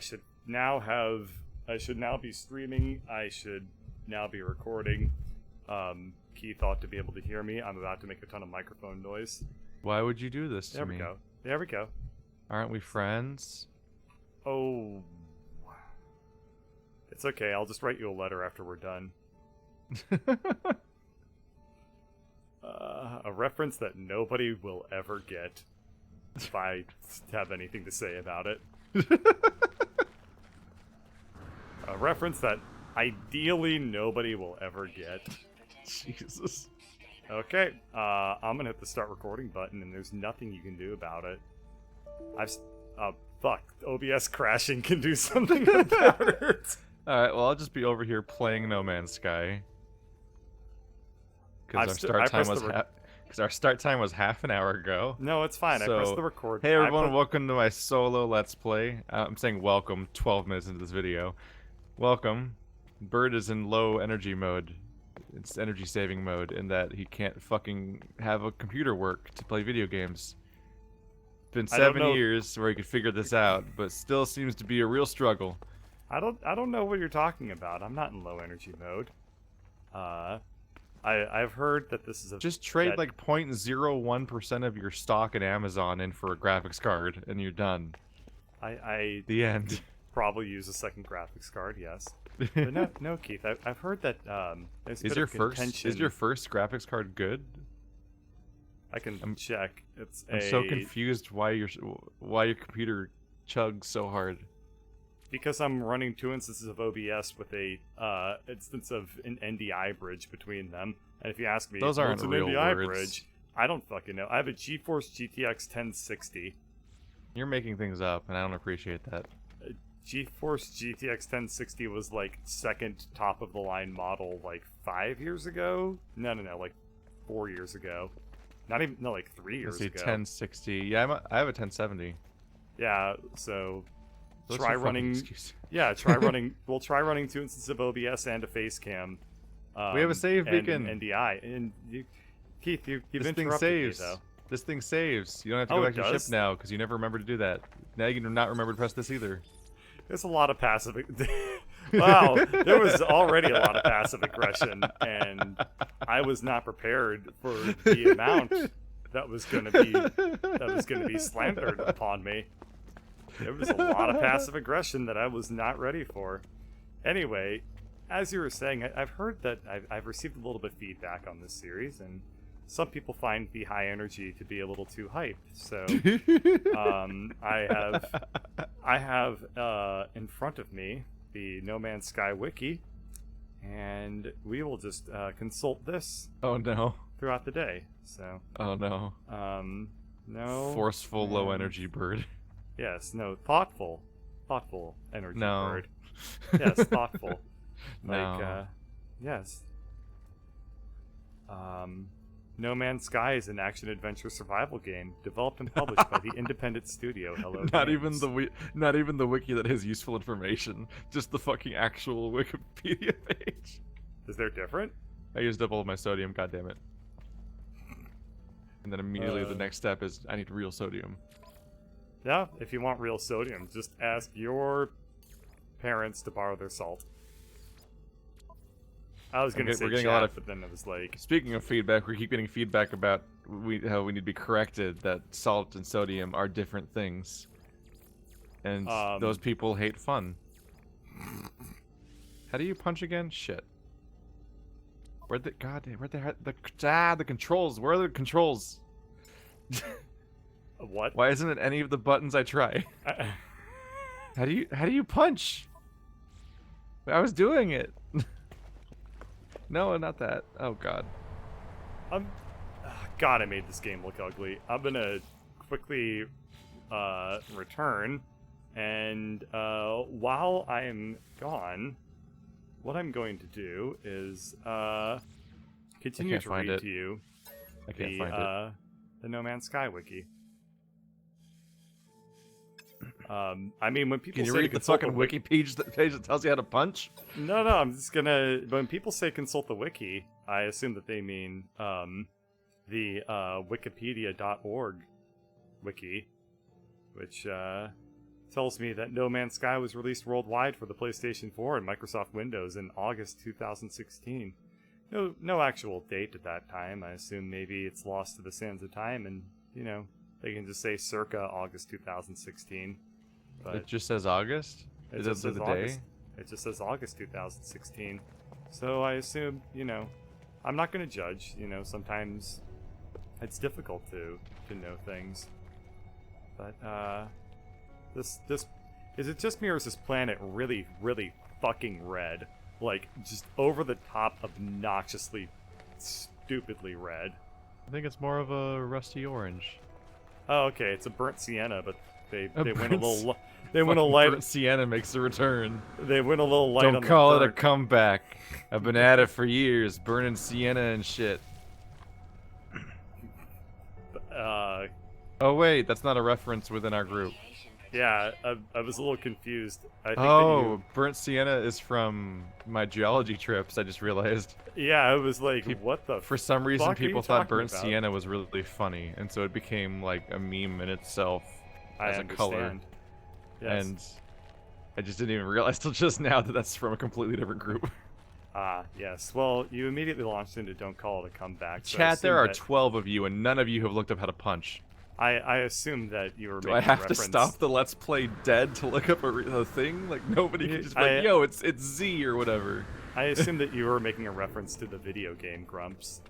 should now be streaming. I should now be recording. Keith ought to be able to hear me. I'm about to make a ton of microphone noise. Why would you do this to me? There we go. Aren't we friends? Oh. It's okay. I'll just write you a letter after we're done. A reference that nobody will ever get if I have anything to say about it. A reference that ideally nobody will ever get. Jesus. Okay, I'm gonna hit the start recording button, and there's nothing you can do about it. Fuck. OBS crashing can do something about it. Alright, well, I'll just be over here playing No Man's Sky. Because our start time was half an hour ago. No, it's fine. So, I pressed the record. Hey everyone, welcome to my solo Let's Play. I'm saying welcome 12 minutes into this video. Welcome. Bird is in low energy mode. It's energy saving mode in that he can't fucking have a computer work to play video games. It's been 7 years where he could figure this out, but still seems to be a real struggle. I don't know what you're talking about. I'm not in low energy mode. I've heard that this is a just trade like 0.01% of your stock at Amazon in for a graphics card, and you're done. The end. Probably use a second graphics card, yes. But no, Keith. I've heard that there's is your first graphics card good? I can check. I'm so confused why your computer chugs so hard. Because I'm running 2 instances of OBS with a instance of an NDI bridge between them. And if you ask me, those aren't what's an real NDI words. bridge? I don't fucking know. I have a GeForce GTX 1060. You're making things up, and I don't appreciate that. GeForce GTX 1060 was like second top of the line model like 5 years ago. No, like 4 years ago. Not even like 3 years ago. 1060. Yeah, I have a 1070. Yeah, so. Those try are running. Yeah, try running. We'll try running 2 instances of OBS and a face cam. We have a save beacon. NDI. And Keith, you've this interrupted thing saves. me, though. This thing saves. You don't have to go back to your ship now because you never remember to do that. Now you do not remember to press this either. There's a lot of passive. Wow, there was already a lot of passive aggression, and I was not prepared for the amount that was going to be slandered upon me. There was a lot of passive aggression that I was not ready for. Anyway, as you were saying, I've heard that I've received a little bit of feedback on this series, and some people find the high energy to be a little too hyped. So, I have in front of me the No Man's Sky wiki, and we will just consult this. Oh no! Throughout the day. So. Oh no. No. Forceful low energy bird. Yes, no, thoughtful energy bird. Yes, thoughtful. No. Yes. No Man's Sky is an action-adventure survival game developed and published by the independent studio Hello Not Games. even the wiki that has useful information, just the fucking actual Wikipedia page. Is there different? I used up all of my sodium, goddammit. And then immediately the next step is I need real sodium. Yeah, if you want real sodium, just ask your parents to borrow their salt. I was gonna say chat, but then it was like... Speaking of feedback, we keep getting feedback about how we need to be corrected that salt and sodium are different things. And those people hate fun. How do you punch again? Shit. The controls? Where are the controls? What? Why isn't it any of the buttons I try? How do you punch? I was doing it. No, not that. Oh god. God, I made this game look ugly. I'm gonna quickly return, and while I am gone, what I'm going to do is continue to read to you the No Man's Sky wiki. I mean, when people can you say read the fucking wiki page that tells you how to punch? No, I'm just gonna. When people say consult the wiki, I assume that they mean the Wikipedia.org wiki, which tells me that No Man's Sky was released worldwide for the PlayStation 4 and Microsoft Windows in August 2016. No actual date at that time. I assume maybe it's lost to the sands of time, and they can just say circa August 2016. But It just says August? it Is just it says the August. day? It just says August 2016. So I assume, I'm not going to judge. Sometimes it's difficult to know things. But this is it just me, or is this planet really, really fucking red? Like, just over the top, obnoxiously, stupidly red. I think it's more of a rusty orange. Oh, okay, it's a burnt sienna, but they went a burnt little they went a light. Burnt sienna makes a return. They went a little light Don't on call the it a burnt. comeback. I've been at it for years, burning sienna and shit. Oh wait, that's not a reference within our group. Yeah, I was a little confused. I think Oh, burnt sienna is from my geology trips, I just realized. yeah, it was like, Peop- what the For some reason, fuck are you people thought talking burnt about? sienna was really funny, and so it became like a meme in itself I as a color. understand. Yes. And I just didn't even realize till just now that that's from a completely different group. Yes. Well, you immediately launched into Don't Call It a Comeback. So I Chat, there assume are that- 12 of you, and none of you have looked up how to punch. I assume that you were Do making I have reference. to stop the Let's Play dead to look up a thing? Like, nobody can just be like, yo, it's Z or whatever. I assume that you were making a reference to the video game Grumps.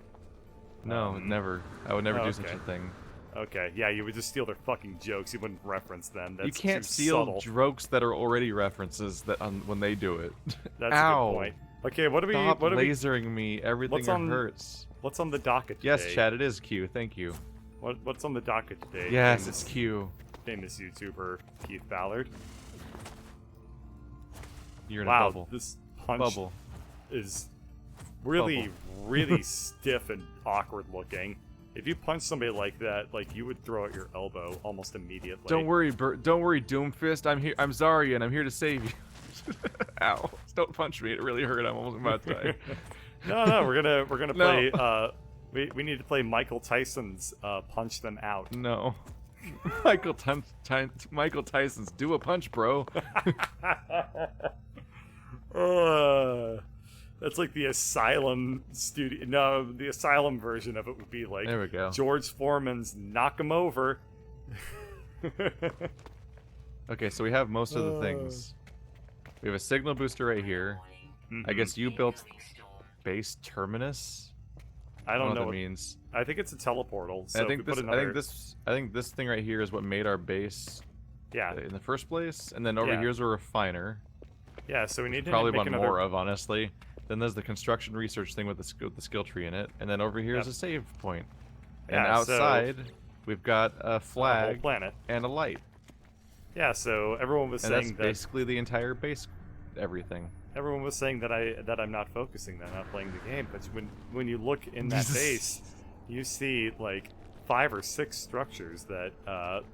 No, never. I would never oh, do such okay. a thing. Okay, yeah, you would just steal their fucking jokes. You wouldn't reference them. That's You can't too steal subtle. jokes that are already references that when they do it. That's Ow. a good point. Okay, what do we? Stop What do we? lasering me. Everything hurts. What's on the docket today? Yes, Chad, it is Q. Thank you. What's on the docket today? Yes, famous, it's Q. famous YouTuber Keith Ballard. You're in Wow, a bubble. this punch Bubble. is really, really stiff and awkward looking. If you punch somebody like that, like, you would throw out your elbow almost immediately. Don't worry, don't worry, Doomfist. I'm here. I'm Zarya, and I'm here to save you. Ow! Don't punch me. It really hurt. I'm almost about to die. No, we're gonna No. play. We need to play Michael Tyson's Punch Them Out. No. Michael Tyson's do a punch, bro. That's like the Asylum studio. No, the Asylum version of it would be like There we go. George Foreman's Knock 'Em Over. Okay, so we have most of the things. We have a signal booster right here. I guess you built base terminus. I don't know what what that means. I think it's a teleportal. So I think if we this. put another, I think this thing right here is what made our base yeah, in the first place, and then over Yeah. here's a refiner. yeah. So we need to Probably make one another. more of, honestly. Then there's the construction research thing with the skill tree in it, and then over here is Yep. a save point. And Yeah, so- outside, we've got a the whole flag planet. and a light, Yeah. So everyone was and that's saying that basically the entire base, everything. everyone was saying that I'm not focusing, that I'm not playing the game. But when you look in that base, you see like 5 or 6 structures that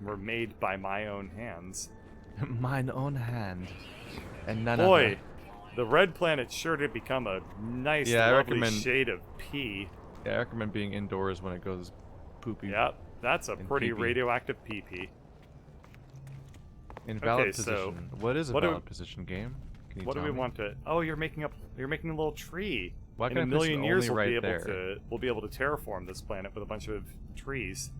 were made by my own hands. Mine own hand, and none Boy, other. the red planet sure did become a nice, Yeah, I lovely recommend- shade of pea. Yeah, I recommend being indoors when it goes poopy. Yep, that's a And pretty pee-pee. radioactive pee-pee. Invalid Okay, so position. What is a what do valid position game? Can you What do tell we me? want to? Oh, you're making a little tree. Why In can a I push million it years, only right we'll there? be able to terraform this planet with a bunch of trees.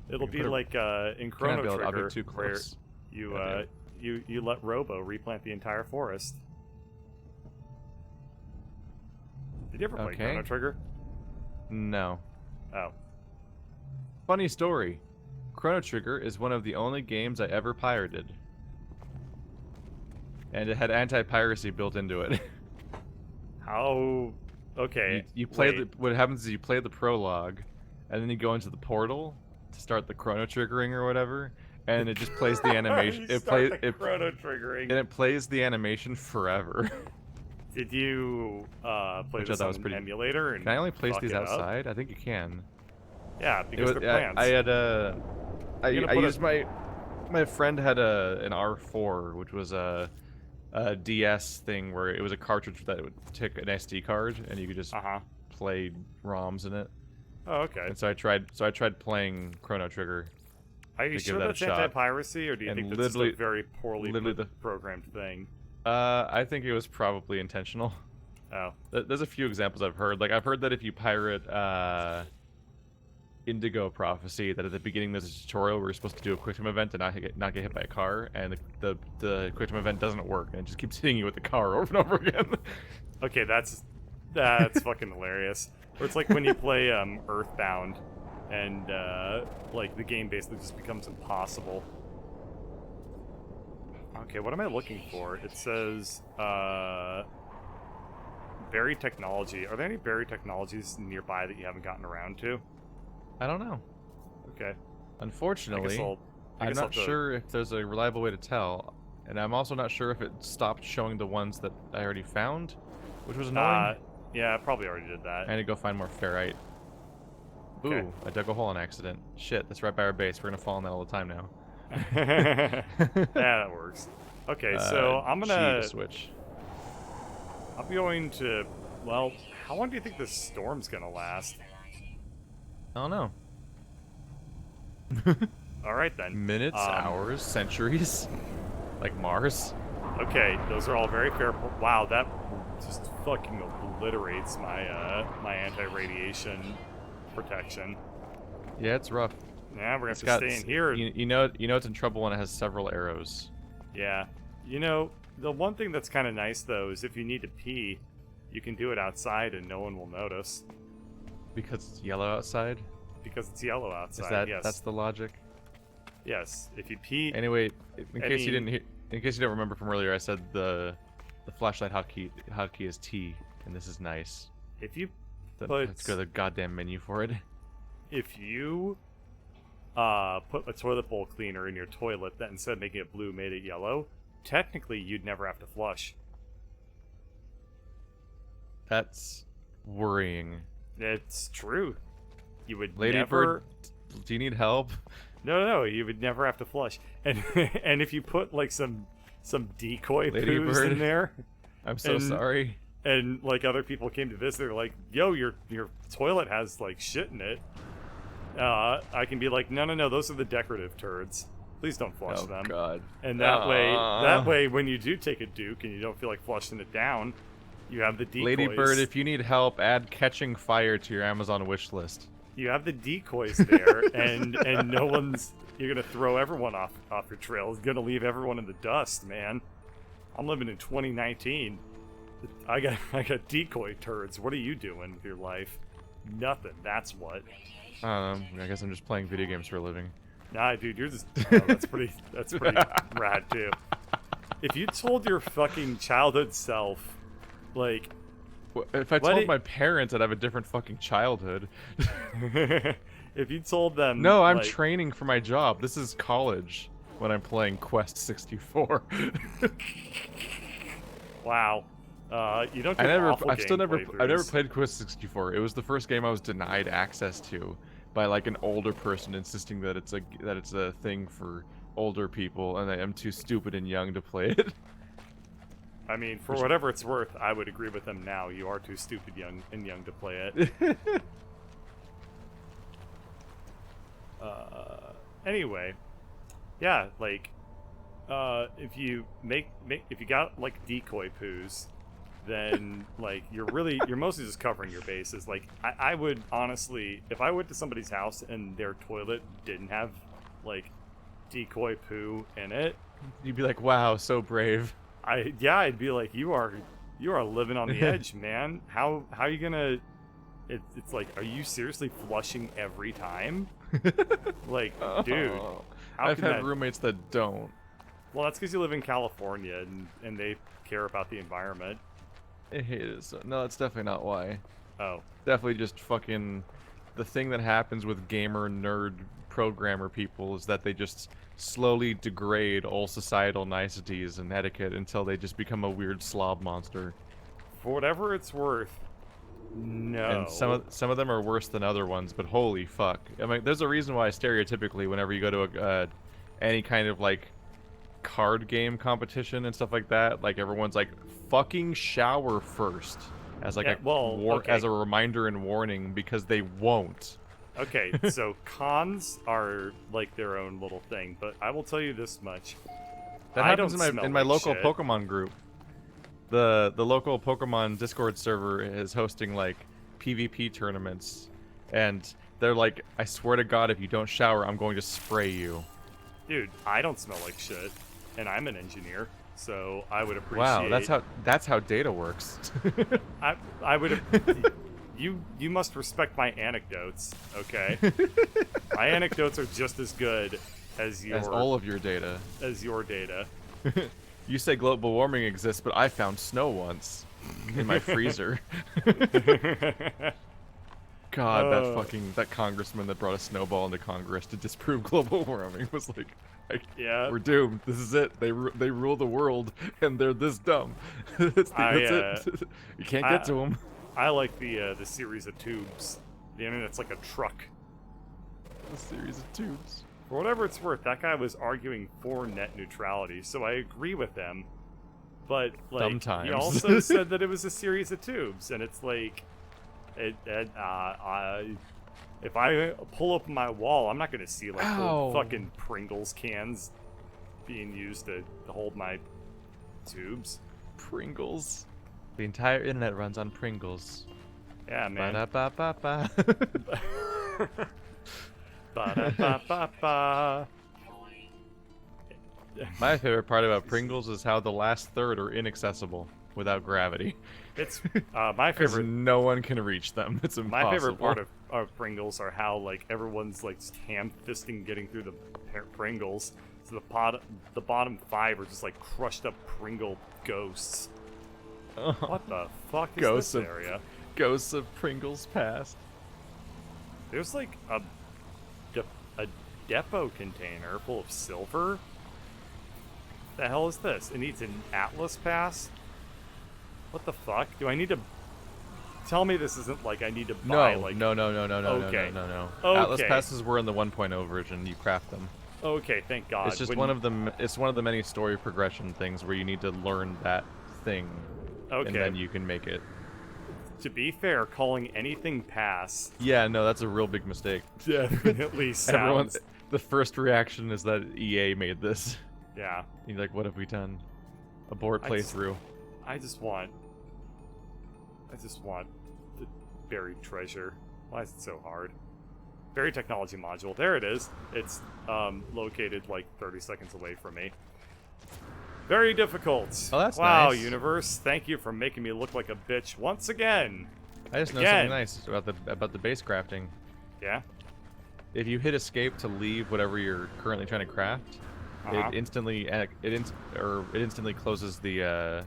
It'll can be put a- like in Can I Chrono build Trigger, object too where close? you Goddamn. you let Robo replant the entire forest. Did you ever play Okay. Chrono Trigger? No. Oh, Funny story. Chrono Trigger is one of the only games I ever pirated. And it had anti-piracy built into it. how? Okay. You play wait. what happens is you play the prologue, and then you go into the portal to start the Chrono Triggering or whatever, and it just plays the animation. You It start plays the it, Chrono Triggering. and it plays the animation forever. Did you play Which I this thought on was an pretty- emulator? And Can I only place fuck these it up? outside? I think you can. Yeah, It because was- they're plants. I had I You're gonna put used my friend had an R4, which was a DS thing where it was a cartridge that would take an SD card and you could just Uh-huh. play ROMs in it. Oh, okay. And so I tried playing Chrono Trigger. Are you to sure give that that's a shot. anti-piracy, or do you And think that's just a literally- very poorly literally the- programmed thing? I think it was probably intentional. Oh, There's a few examples I've heard. Like I've heard that if you pirate Indigo Prophecy, that at the beginning there's a tutorial where you're supposed to do a quick time event and not get hit by a car, and the quick time event doesn't work, and it just keeps hitting you with the car over and over again. okay, that's fucking hilarious. Or it's like when you play Earthbound, and like the game basically just becomes impossible. Okay, what am I looking for? It says buried technology. Are there any buried technologies nearby that you haven't gotten around to? I don't know. Okay. Unfortunately, I I'm guess I'll not have to- sure if there's a reliable way to tell, and I'm also not sure if it stopped showing the ones that I already found, which was annoying. Yeah, I probably already did that. I need to go find more ferrite. Ooh, Okay. I dug a hole on accident. Shit, that's right by our base. We're gonna fall in that all the time now. Yeah, that works. Okay, so I'm G gonna. to switch. I'm going to. Well, how long do you think this storm's gonna last? I don't know. All right then. Minutes, hours, centuries, like Mars. Okay, those are all very fair. Wow, that just fucking obliterates my my anti-radiation protection. Yeah, it's rough. Yeah, we're gonna It's have to got stay in here. You know it's in trouble when it has several arrows. Yeah. You know, the one thing that's kind of nice though is if you need to pee, you can do it outside and no one will notice Because it's yellow outside. because it's yellow outside. Is that yes. that's the logic? Yes. If you pee, Anyway, in case you mean- didn't hear, in case you don't remember from earlier, I said the flashlight hotkey is T, and this is nice. if you Let's go to the goddamn menu for it. if you put a toilet bowl cleaner in your toilet that instead of making it blue made it yellow, technically you'd never have to flush. That's worrying. It's true. You would Lady never. Bird, do you need help? No, you would never have to flush. And and if you put like some decoy Lady poos Bird. in there, I'm so And- sorry. and like other people came to visit, they're like, "Yo, your toilet has like shit in it." I can be like, "No, those are the decorative turds. Please don't flush Oh them." god. And that way, when you do take a duke and you don't feel like flushing it down, you have the decoys. Lady Bird, if you need help, add catching fire to your Amazon wish list. You have the decoys there, and no one's. You're gonna throw everyone off your trail. You're gonna leave everyone in the dust, man. I'm living in 2019. I got decoy turds. What are you doing with your life? Nothing. That's what. I guess I'm just playing video games for a living. Nah, dude, you're just. Oh, that's pretty rad too. If you told your fucking childhood self, like, If I What told it- my parents I'd have a different fucking childhood. if you told them, No, I'm like, training for my job. This is college when I'm playing Quest 64. wow, you don't. I Get never, awful I've still never, gameplay I've never boosts. played Quest 64. It was the first game I was denied access to by like an older person insisting that it's a thing for older people, and I am too stupid and young to play it. I mean, for whatever it's worth, I would agree with them now. You are too stupid young to play it. Anyway, yeah, like, if you if you got like decoy poos, then like you're mostly just covering your bases. Like, I would honestly, if I went to somebody's house and their toilet didn't have like decoy poo in it, You'd be like, "Wow, so brave." I'd be like, you are living on the edge, man. How are you gonna? It's like, are you seriously flushing every time? Like, dude, Oh, how I've can had that? roommates that don't. Well, that's because you live in California and they care about the environment. It is. No, that's definitely not why. Oh, Definitely just fucking the thing that happens with gamer nerd programmer people is that they just slowly degrade all societal niceties and etiquette until they just become a weird slob monster. for whatever it's worth, no. And some of them are worse than other ones, but holy fuck. I mean, there's a reason why stereotypically whenever you go to any kind of like card game competition and stuff like that, like everyone's like fucking shower first as like Yeah, well, okay. as a reminder and warning because they won't. Okay, so cons are like their own little thing, but I will tell you this much. That I happens don't in smell my like local shit. Pokemon group. The local Pokemon Discord server is hosting like PvP tournaments, and they're like, I swear to God, if you don't shower, I'm going to spray you. Dude, I don't smell like shit, and I'm an engineer, so I would Wow, appreciate. that's how data works. I would. You must respect my anecdotes, okay? My anecdotes are just as good as As all of your data. your data. You say global warming exists, but I found snow once in my freezer. God, that congressman that brought a snowball into Congress to disprove global warming was like, Yeah. we're doomed. This is it. They rule the world, and they're this dumb. That's it. You can't get to them. I like the series of tubes. The internet's like a truck. A series of tubes. For whatever it's worth, that guy was arguing for net neutrality, so I agree with him. But like, Sometimes. he also said that it was a series of tubes, and it's like, if I pull up my wall, I'm not gonna see like Ow. fucking Pringles cans being used to hold my tubes. Pringles. The entire internet runs on Pringles. Yeah, man. Ba-da-ba-ba-ba. Ba-da-ba-ba-ba. My favorite part about Pringles is how the last third are inaccessible without gravity. It's my Because favorite. no one can reach them. It's impossible. My favorite part of Pringles are how like everyone's like ham-fisting getting through the Pringles. So the bottom 5 are just like crushed up Pringle ghosts. What the fuck is Ghosts this of- area? Ghosts of Pringles past. There's like a depot container full of silver. The hell is this? It needs an Atlas pass. What the fuck? Do I need to? Tell me this isn't like I need to buy No, like. no. Okay. Atlas Okay. passes were in the 1.0 version. You craft them. Okay, thank God. It's just When- one of the. It's one of the many story progression things where you need to learn that thing, and Okay. then you can make it. To be fair, calling anything pass Yeah, no, that's a real big mistake. definitely Everyone, sounds. the first reaction is that EA made this. Yeah. You're like, what have we done? Abort I just- playthrough. I just want the buried treasure. Why is it so hard? Buried technology module. There it is. It's located like 30 seconds away from me. Very difficult. Oh, that's wow, nice. universe. Thank you for making me look like a bitch once again. I just know Again. something nice about the base crafting. Yeah. If you hit escape to leave whatever you're currently trying to craft, Uh-huh. it instantly closes the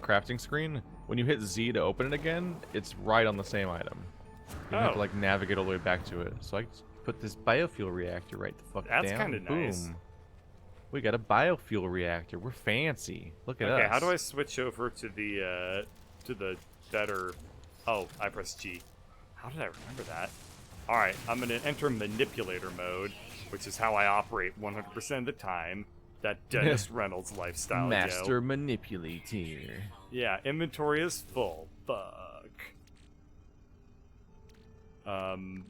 crafting screen. When you hit Z to open it again, it's right on the same item. You don't have to Oh. like navigate all the way back to it. So I just put this biofuel reactor right the fuck That's down. kinda nice. Boom. We got a biofuel reactor. We're fancy. Look at us. Okay, how do I switch over to the better? Oh, I press G. How did I remember that? All right, I'm gonna enter manipulator mode, which is how I operate 100% of the time. That Dennis Reynolds lifestyle, Master yo. manipulator. Yeah, inventory is full. Fuck.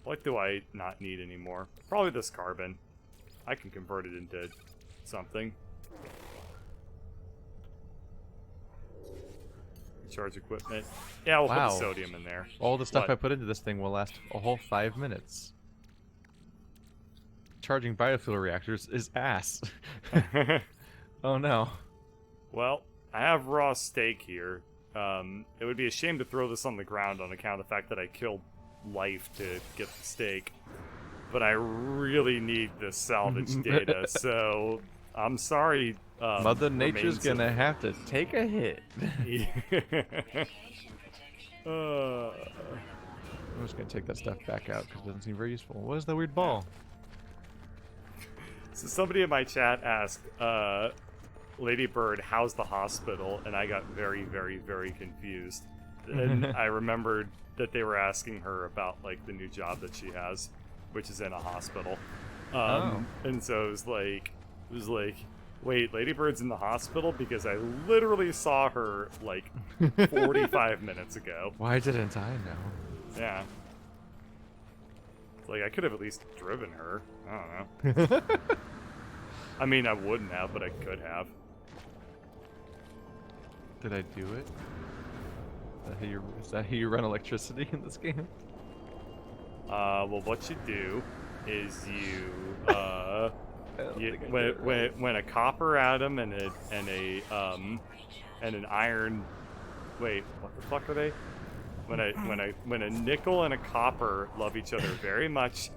What do I not need anymore? Probably this carbon. I can convert it into something. Charge equipment. Yeah, we'll Wow. put the sodium in there. All the stuff What? I put into this thing will last a whole 5 minutes. Charging biofuel reactors is ass. Oh no. Well, I have raw steak here. It would be a shame to throw this on the ground on account of the fact that I killed life to get the steak. But I really need this salvage data, so I'm sorry. Mother Nature's remains of- gonna have to take a hit. Uh, I'm just gonna take that stuff back out because it doesn't seem very useful. What is that weird ball? so somebody in my chat asked, Lady Bird, how's the hospital? And I got very, very, very confused. And I remembered that they were asking her about like the new job that she has, which is in a hospital. And so it was like, wait, Lady Bird's in the hospital? Because I literally saw her like 45 minutes ago. Why didn't I know? Yeah. It's like I could have at least driven her. I don't know. I mean, I wouldn't have, but I could have. Did I do it? Is that how you run electricity in this game? Well, what you do is when a copper atom and an iron, wait, what the fuck are they? When a nickel and a copper love each other very much,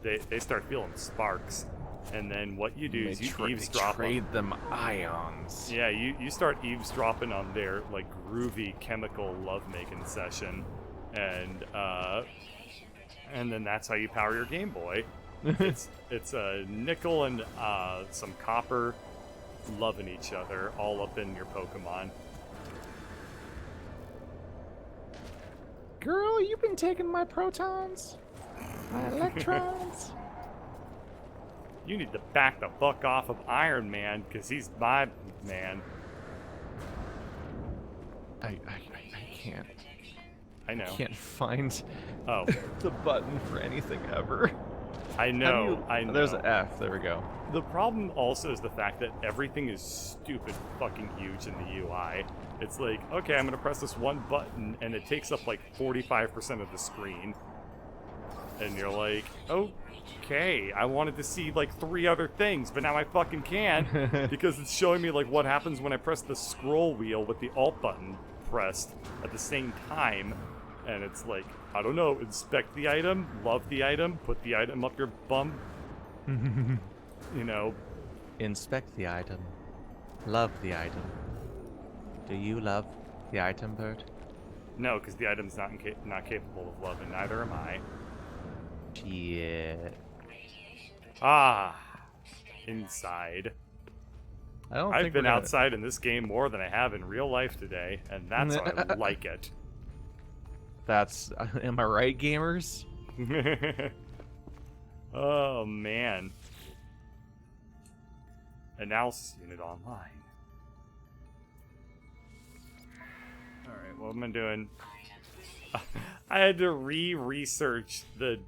they start feeling sparks. And then what you do is you eavesdrop. Trade them ions. Yeah, you start eavesdropping on their like groovy chemical lovemaking session, and then that's how you power your Game Boy. It's a nickel and some copper loving each other all up in your Pokemon. Girl, you've been taking my protons, my electrons. You need to back the fuck off of Iron Man, because he's my man. I can't. I know. Can't find Oh, the button for anything ever. I know. I know. There's an F. There we go. The problem also is the fact that everything is stupid fucking huge in the UI. It's like, okay, I'm gonna press this one button, and it takes up like 45% of the screen. And you're like, okay, I wanted to see like 3 other things, but now I fucking can't because it's showing me like what happens when I press the scroll wheel with the Alt button pressed at the same time. And it's like, I don't know, inspect the item, love the item, put the item up your bum. You know. Inspect the item. Love the item. Do you love the item, Bert? No, because the item's not capable of love, and neither am I. Shit. Ah, inside. I've been outside in this game more than I have in real life today, and that's how I like it. That's, am I right, gamers? Oh, man. Analysis unit online. Alright, what am I doing? I had to research the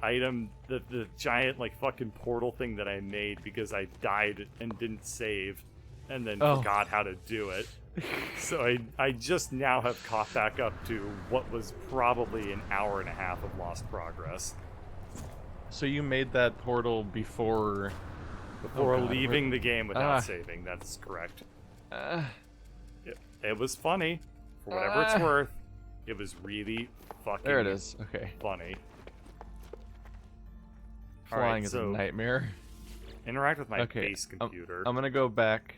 item, the giant, like, fucking portal thing that I made because I died and didn't save and then forgot how to do it. So I just now have caught back up to what was probably an hour and a half of lost progress. So you made that portal before Leaving the game without saving. That's correct. It was funny. For whatever it's worth, it was really fucking there it is. Okay. funny. Flying is a nightmare. Interact with my base computer. I'm gonna go back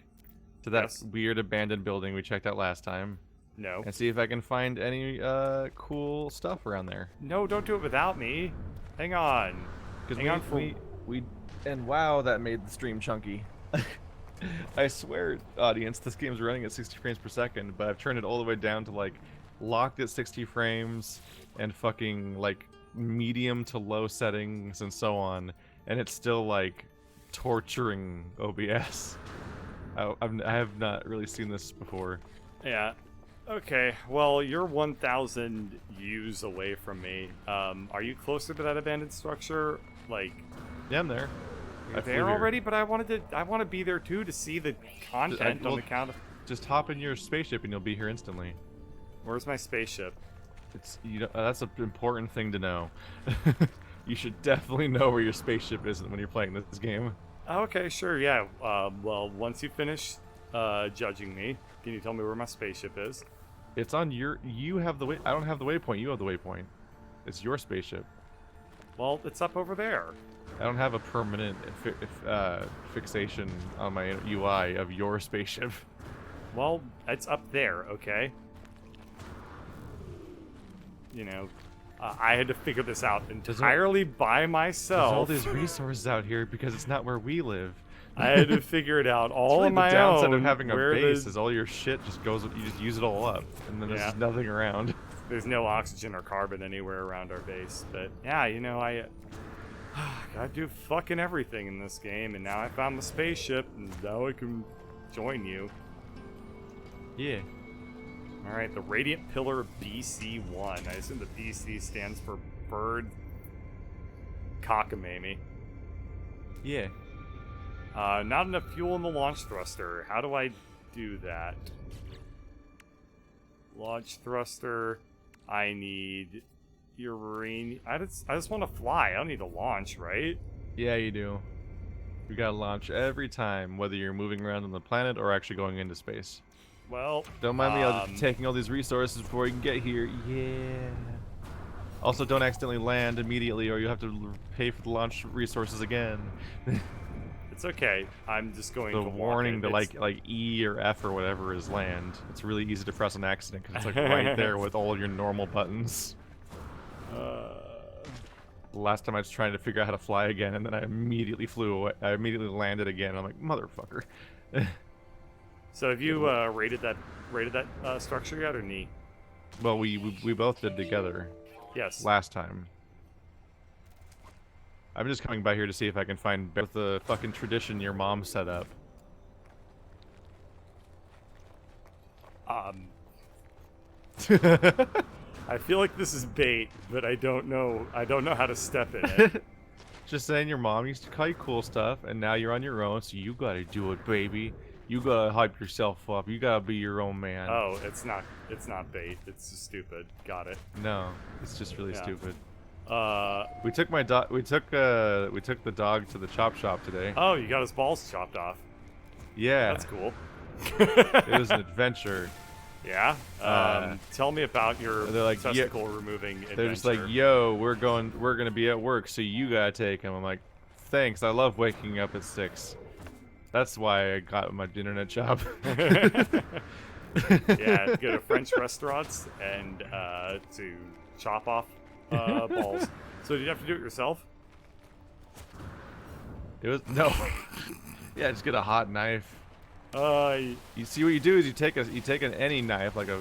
to that weird abandoned building we checked out last time. No. And see if I can find any cool stuff around there. No, don't do it without me. Hang on. Because we and wow, that made the stream chunky. I swear, audience, this game's running at 60 frames per second, but I've turned it all the way down to like locked at 60 frames and fucking like medium to low settings and so on, and it's still like torturing OBS. I have not really seen this before. Yeah. Okay, well, you're 1,000 U's away from me. Are you closer to that abandoned structure? Like, yeah, I'm there. You're there already, but I want to be there too to see the content on the count of... Just hop in your spaceship and you'll be here instantly. Where's my spaceship? It's that's an important thing to know. You should definitely know where your spaceship is when you're playing this game. Okay, sure, yeah. Well, once you finish judging me, can you tell me where my spaceship is? It's on your... You have the way... I don't have the waypoint. You have the waypoint. It's your spaceship. Well, it's up over there. I don't have a permanent fixation on my UI of your spaceship. Well, it's up there, okay? You know, I had to figure this out entirely by myself. There's all these resources out here because it's not where we live. I had to figure it out all on my own. The downside of having a base is all your shit just goes, you just use it all up, and then there's nothing around. There's no oxygen or carbon anywhere around our base, but yeah, you know, I gotta do fucking everything in this game, and now I found the spaceship, and now I can join you. Yeah. Alright, the Radiant Pillar BC1. I assume the BC stands for Bird cockamamie. Yeah. Not enough fuel in the launch thruster. How do I do that? Launch thruster. I need uranium. I just want to fly. I don't need to launch, right? Yeah, you do. You gotta launch every time, whether you're moving around on the planet or actually going into space. Well, Don't mind me taking all these resources before you can get here. Yeah. Also, don't accidentally land immediately, or you have to pay for the launch resources again. it's okay. I'm just going The to walk warning it. to like E or F or whatever is land. It's really easy to press on accident because it's like right there with all your normal buttons. Last time I was trying to figure out how to fly again, and then I immediately flew away. I immediately landed again. I'm like, motherfucker. So have you rated that structure yet, or knee? Well, we both did together Yes. last time. I'm just coming by here to see if I can find with the fucking tradition your mom set up. I feel like this is bait, but I don't know how to step in it. Just saying, your mom used to call you cool stuff, and now you're on your own, so you gotta do it, baby. You gotta hype yourself up. You gotta be your own man. Oh, it's not bait. It's just stupid. Got it. No, it's just really Yeah. stupid. We took my dog. We took the dog to the chop shop today. Oh, you got his balls chopped off. Yeah, That's cool. it was an adventure. Yeah. Tell me about your they're like, testicle removing adventure. They're just like, yo, we're gonna be at work, so you gotta take him. I'm like, thanks. I love waking up at 6. That's why I got my internet job. Yeah, go to French restaurants and to chop off balls. So did you have to do it yourself? It was no. Yeah, just get a hot knife. You You see what you do is you take any knife like a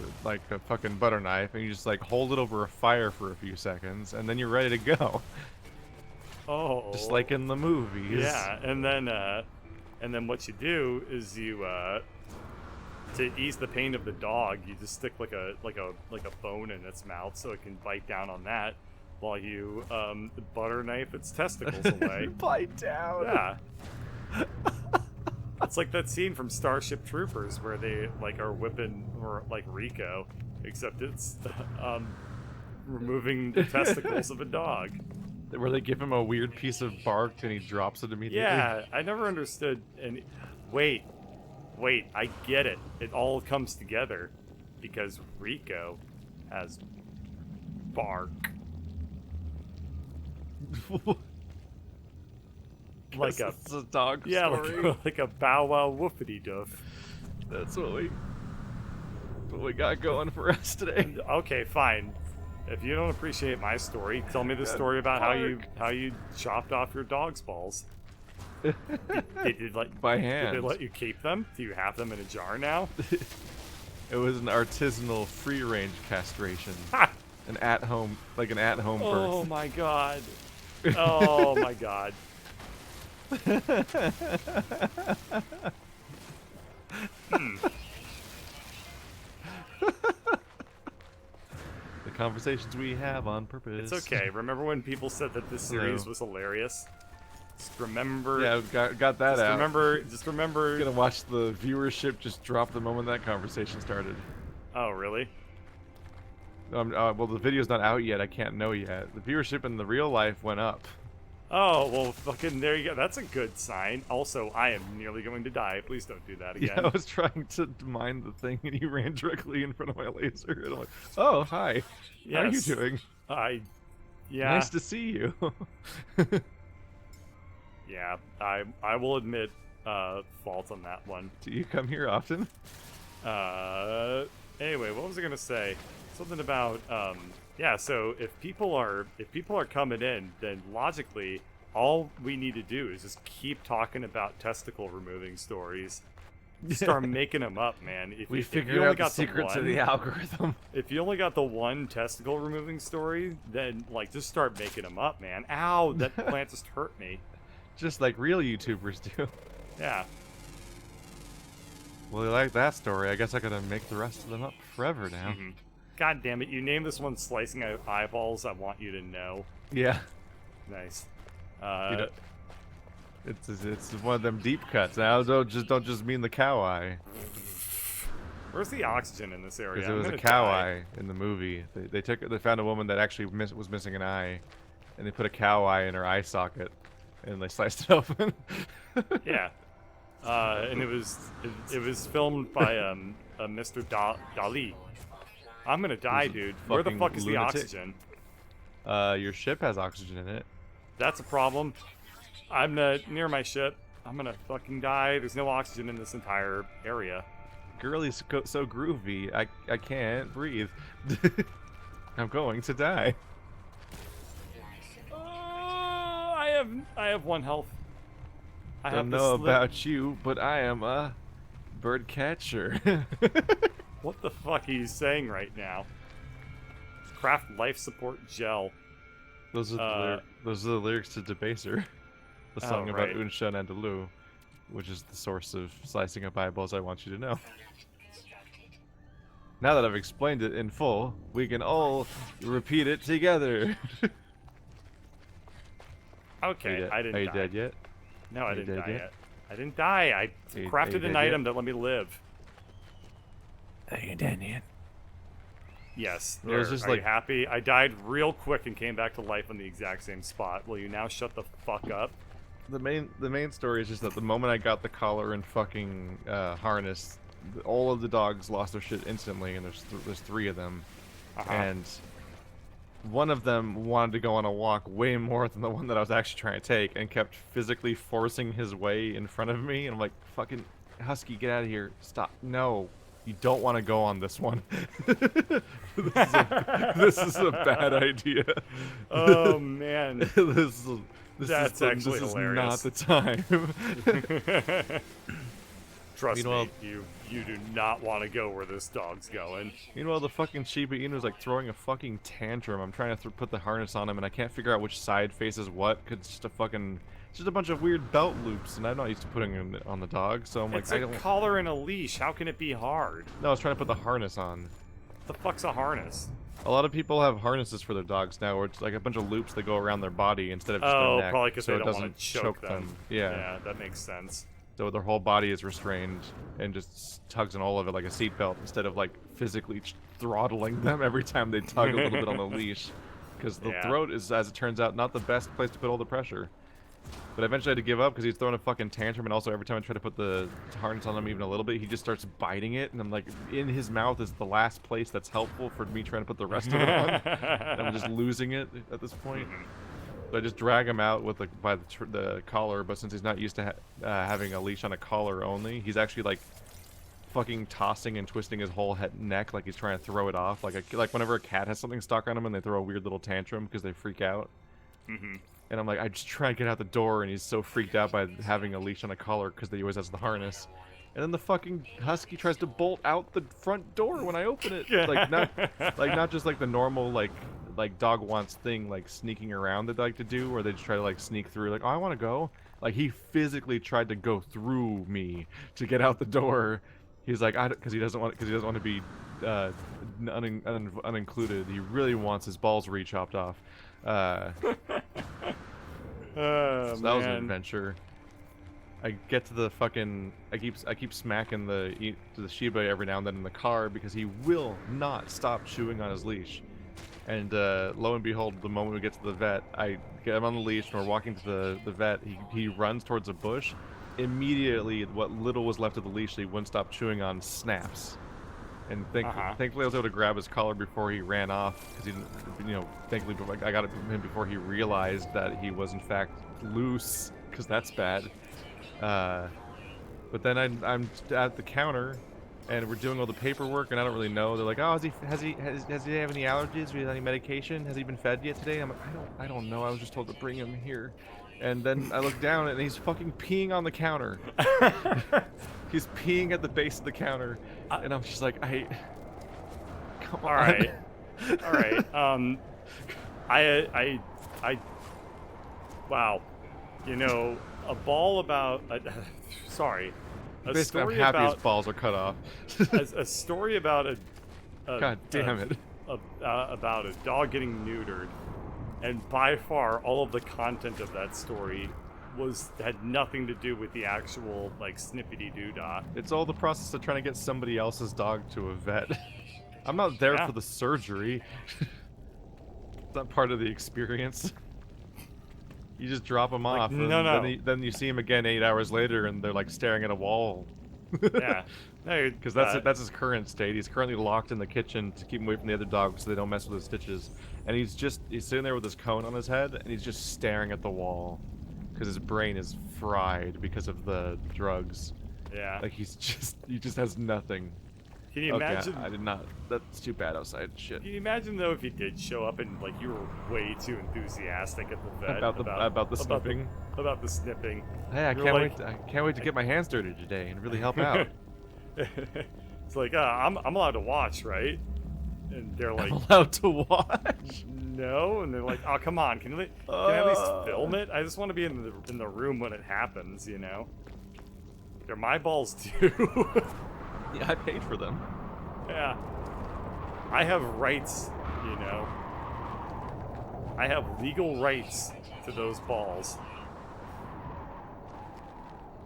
fucking butter knife and you just like hold it over a fire for a few seconds and then you're ready to go. Oh. Just like in the movies. Yeah, and then what you do is you to ease the pain of the dog, you just stick like a bone in its mouth so it can bite down on that while you butter knife its testicles away. Bite down. Yeah. It's like that scene from Starship Troopers where they like are whipping or like Rico, except it's removing the testicles of a dog. Where they give him a weird piece of bark and he drops it immediately. Yeah, I never understood. And wait, I get it. It all comes together because Rico has bark. Like it's a dog story. story. like a bow wow woofity doof. That's what we got going for us today. Okay, fine. If you don't appreciate my story, tell me the story about how you chopped off your dog's balls. Did by hand? Did they let you keep them? Do you have them in a jar now? It was an artisanal free-range castration. Ha! An at-home birth. Oh my god. Oh my god. The conversations we have on purpose. It's okay. Remember when people said that this series was hilarious? Just remember. Yeah, got that just out. Just remember. I'm gonna watch the viewership just drop the moment that conversation started. Oh, really? Well, the video's not out yet. I can't know yet. The viewership in the real life went up. Oh, well, fucking there you go. That's a good sign. Also, I am nearly going to die. Please don't do that again. Yeah, I was trying to mine the thing, and you ran directly in front of my laser. And I'm like, oh, hi. Yes. How are you doing? Yeah. Nice to see you. Yeah, I will admit fault on that one. Do you come here often? Anyway, what was I gonna say? Something about yeah. So if people are coming in, then logically, all we need to do is just keep talking about testicle removing stories. Start making them up, man. We figured out the secret to the algorithm. If you only got the one testicle removing story, then like just start making them up, man. Ow, that plant just hurt me. Just like real YouTubers do. Yeah. Well, you like that story. I guess I gotta make the rest of them up forever now. Mm-hmm. God damn it! You named this one "Slicing Out Eyeballs." I want you to know. Yeah. Nice. know, it's one of them deep cuts. Now don't just mean the cow eye. Where's the oxygen in this area? Because it was a cow eye in the movie. They found a woman that actually was missing an eye, and they put a cow eye in her eye socket, and they sliced it open. Yeah, and it was filmed by Mr. Dali. I'm gonna die, dude. Where the fuck is the oxygen? Your ship has oxygen in it. That's a problem. I'm near my ship. I'm gonna fucking die. There's no oxygen in this entire area. Girlie's so groovy. I can't breathe. I'm going to die. Oh, I have 1 health. I don't know about you, but I am a bird catcher. What the fuck are you saying right now? Craft life support gel. Those are the lyrics to Debaser, the song about Unshan and Delu, which is the source of slicing up eyeballs I want you to know. Now that I've explained it in full, we can all repeat it together. Okay, I didn't die. Are you dead yet? No, I didn't die yet. I didn't die. I crafted an item that let me live. Are you dead yet? Yes. It was just like, you happy? I died real quick and came back to life on the exact same spot. Will you now shut the fuck up? The main story is just that the moment I got the collar and fucking harness, all of the dogs lost their shit instantly, and there's 3 of them, and one of them wanted to go on a walk way more than the one that I was actually trying to take, and kept physically forcing his way in front of me, and I'm like, fucking Husky, get out of here, stop, no. You don't want to go on this one. This is a bad idea. Oh man, this That's actually hilarious. This is not the time. Trust me, you do not want to go where this dog's going. Meanwhile, the fucking Shiba Inu's like throwing a fucking tantrum. I'm trying to put the harness on him, and I can't figure out which side faces what, because it's just a bunch of weird belt loops, and I'm not used to putting it on the dog, so I'm like, it's a collar and a leash. How can it be hard? No, I was trying to put the harness on. What the fuck's a harness? A lot of people have harnesses for their dogs now, where it's like a bunch of loops that go around their body instead of just their neck, probably because so they it don't doesn't want to choke them. Yeah, that makes sense. So their whole body is restrained and just tugs on all of it like a seatbelt instead of like physically throttling them every time they tug a little bit on the leash. Because the throat is, as it turns out, not the best place to put all the pressure. But eventually I had to give up because he's throwing a fucking tantrum, and also every time I try to put the harness on him even a little bit, he just starts biting it, and I'm like, in his mouth is the last place that's helpful for me trying to put the rest of it on. And I'm just losing it at this point. So I just drag him out with by the collar, but since he's not used to having a leash on a collar only, he's actually like fucking tossing and twisting his whole neck like he's trying to throw it off. Like whenever a cat has something stuck on him and they throw a weird little tantrum because they freak out. And I'm like, I just try and get out the door, and he's so freaked out by having a leash on a collar because he always has the harness. And then the fucking Husky tries to bolt out the front door when I open it. Not just like the normal like dog wants thing, like sneaking around that they like to do, where they just try to like sneak through, like, oh, I want to go. Like, he physically tried to go through me to get out the door. He's like, because he doesn't want to be unincluded. He really wants his balls re-chopped off. So that was an adventure. I get to the fucking. I keep smacking the Shiba every now and then in the car because he will not stop chewing on his leash. And lo and behold, the moment we get to the vet, I get him on the leash and we're walking to the vet. He runs towards a bush. Immediately, what little was left of the leash that he wouldn't stop chewing on snaps. And thankfully, I was able to grab his collar before he ran off, because he didn't, thankfully I got it from him before he realized that he was in fact loose, because that's bad. But then I'm at the counter, and we're doing all the paperwork, and I don't really know. They're like, oh, has he have any allergies? Or any medication? Has he been fed yet today? I'm like, I don't know. I was just told to bring him here. And then I look down, and he's fucking peeing on the counter. He's peeing at the base of the counter, and I'm just like, come on. All right. Wow. A ball about. Sorry. Basically, I'm happy his balls are cut off. a story about God damn it. About a dog getting neutered And by far, all of the content of that story had nothing to do with the actual like snippety doodah. It's all the process of trying to get somebody else's dog to a vet. I'm not there Yeah. for the surgery. It's not part of the experience. You just drop them Like, off, and no. then you see them again 8 hours later, and they're like staring at a wall. Yeah. No, Because that's his current state. He's currently locked in the kitchen to keep him away from the other dogs so they don't mess with his stitches. And he's sitting there with his cone on his head, and he's just staring at the wall. Because his brain is fried because of the drugs. yeah. Like he just has nothing. Can you imagine? I did not. That's too bad outside. Shit. Can you imagine though if you did show up and like you were way too enthusiastic at the vet About the snipping. about the snipping? Hey, I You're can't like- wait. I can't wait to get my hands dirty today and really help out. It's like I'm allowed to watch, right? And they're like, I'm allowed to watch. no, and they're like, oh come on, can I at least film it? I just want to be in the room when it happens, you know. They're my balls too. Yeah, I paid for them. Yeah. I have rights, you know. I have legal rights to those balls.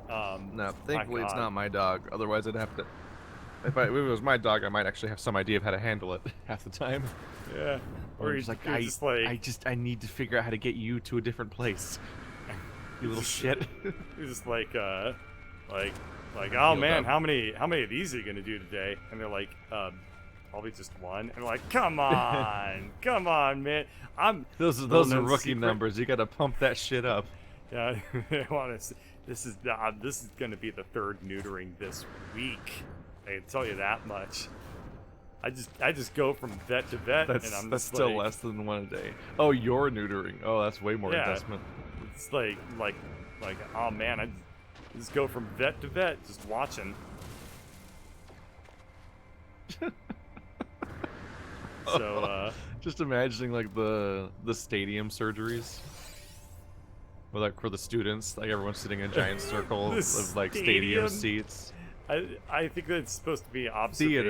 No, thankfully it's God. not my dog. Otherwise, I'd have to. If it was my dog, I might actually have some idea of how to handle it half the time. Yeah. Or Or just you're like, just like I need to figure out how to get you to a different place. You little shit. you're just like oh Feel man, dumb. how many of these are you gonna do today? And they're like, probably just one. And they're like, come on, come on, man. Those are Little known rookie secret. numbers. You gotta pump that shit up. Yeah, they want to. This is gonna be the third neutering this week. I can tell you that much. I just go from vet to vet, and I'm That's just still like, less than one a day. Oh, you're neutering. Oh, that's way more Yeah. investment. It's like oh man, I just go from vet to vet, just watching. So Just imagining like the stadium surgeries. Or like for the students, like everyone's sitting in a giant circle The of like stadium stadium? seats. I think that's supposed to be Theater,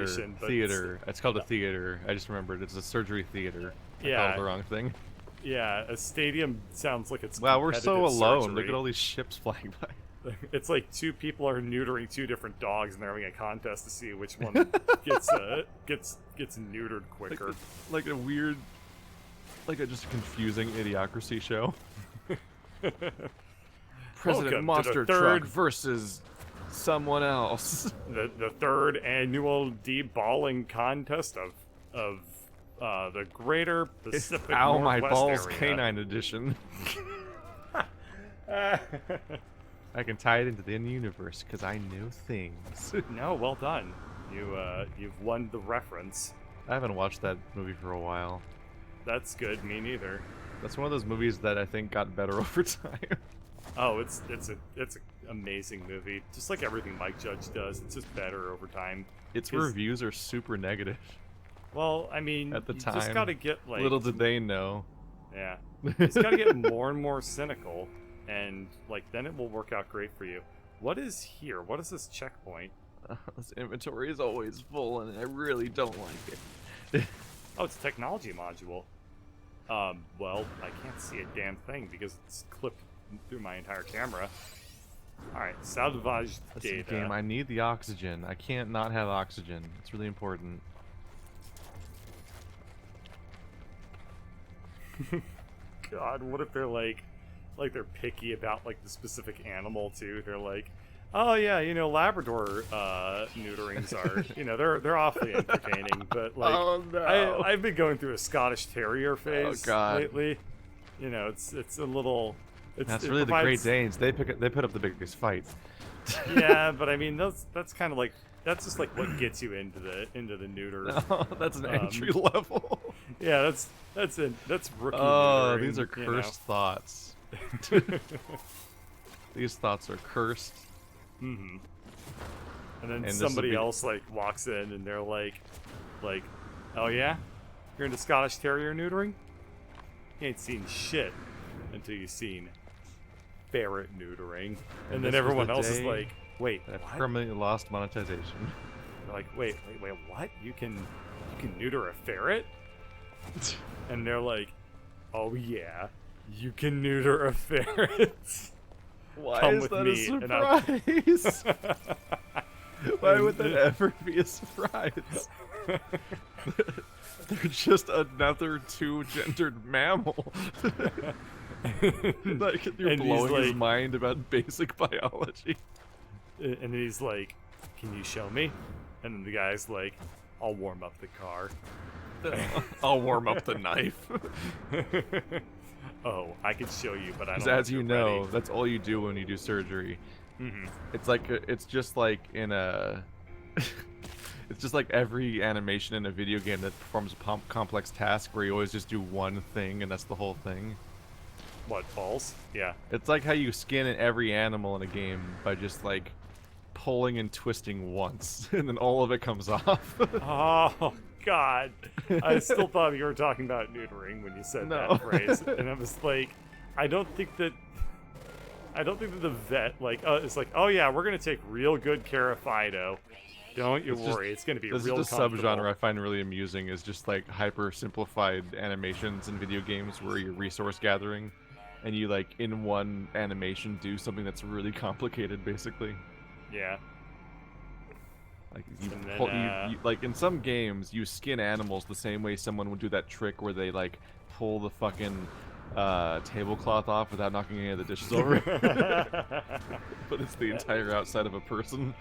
observation, but theater. It's called a theater. I just remembered it's a surgery theater. I Yeah. called the wrong thing. yeah, a stadium sounds like it's Wow, we're so competitive alone. surgery. Look at all these ships flying by. It's like two people are neutering two different dogs, and they're having a contest to see which one gets neutered quicker. Like a weird, just a confusing idiocracy show. President Welcome to Monster the Truck third- versus someone else. The third annual deballing contest of the Greater Pacific Ow, my Northwest balls area. canine edition. I can tie it into the universe because I know things. No, well done. You've won the reference. I haven't watched that movie for a while. That's good. Me neither. That's one of those movies that I think got better over time. Oh, it's an amazing movie. Just like everything Mike Judge does, it's just better over time. Its 'Cause- reviews are super negative. Well, I mean, At the you time, just gotta get like Little did they know. yeah, you just gotta get more and more cynical, and like then it will work out great for you. What is here? What is this checkpoint? This inventory is always full, and I really don't like it. Oh, it's a technology module. Well, I can't see a damn thing because it's clipped through my entire camera. Alright, salvage Listen, data. game, I need the oxygen. I can't not have oxygen. It's really important. God, what if they're like they're picky about like the specific animal too? They're like, oh yeah, you know, Labrador neuterings are, you know, they're awfully entertaining, but like, Oh, no. I've been going through a Scottish Terrier phase God. lately. You know, it's a little. That's it really the Great provides- Danes. They put up the biggest fights. Yeah, but I mean, that's kind of like that's just like what gets you into the neuter. No, that's an entry level. Yeah, that's rookie. Oh, neutering, these are you know. cursed thoughts. These thoughts are cursed. Mm-hmm. And then And this'll somebody be- else like walks in and they're like, oh yeah, you're into Scottish Terrier neutering? You ain't seen shit until you've seen ferret neutering. And then this was everyone the else is day like, wait, I've what? permanently lost monetization. They're like, wait, what? You can neuter a ferret? And they're like, oh yeah, you can neuter a ferret. Why Come is with that me, a and I'll- surprise? Why would that ever be a surprise? They're just another two-gendered mammal. Like, you're And he's blowing his like- mind about basic biology. And then he's like, "Can you show me?" And then the guy's like, "I'll warm up the car." I'll warm up the knife. Oh, I could show you, but I Because don't. as you know, that's all you do when you do surgery. Hmm. It's like it's just like in a. It's just like every animation in a video game that performs a complex task where you always just do one thing and that's the whole thing. What, balls? Yeah. It's like how you skin every animal in a game by just like pulling and twisting once, and then all of it comes off. Oh God, I still thought you were talking about neutering when you said No. that phrase, and I was like, I don't think that the vet it's like, oh yeah, we're gonna take real good care of Fido. Don't you It's just- worry, it's gonna be This real is a comfortable. subgenre I find really amusing, is just like hyper simplified animations in video games where you're resource gathering and you like in one animation do something that's really complicated basically. Yeah. Like And then, you like in some games you skin animals the same way someone would do that trick where they like pull the fucking tablecloth off without knocking any of the dishes over. But it's the entire outside of a person.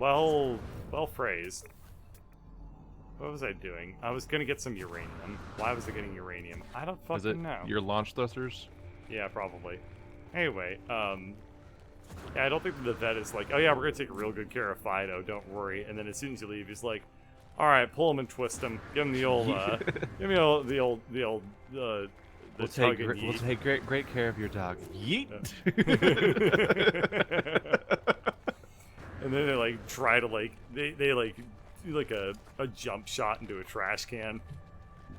Well phrased. What was I doing? I was gonna get some uranium. Why was I getting uranium? I don't Is it fucking know. your launch thrusters? Yeah, probably. Anyway, yeah, I don't think the vet is like, oh yeah, we're gonna take real good care of Fido, don't worry. And then as soon as you leave, he's like, all right, pull him and twist him. Give him the old, give me the We'll tug take, and we'll yeet. take great care of your dog. Yeet. And then they like try to like they like do like a jump shot into a trash can.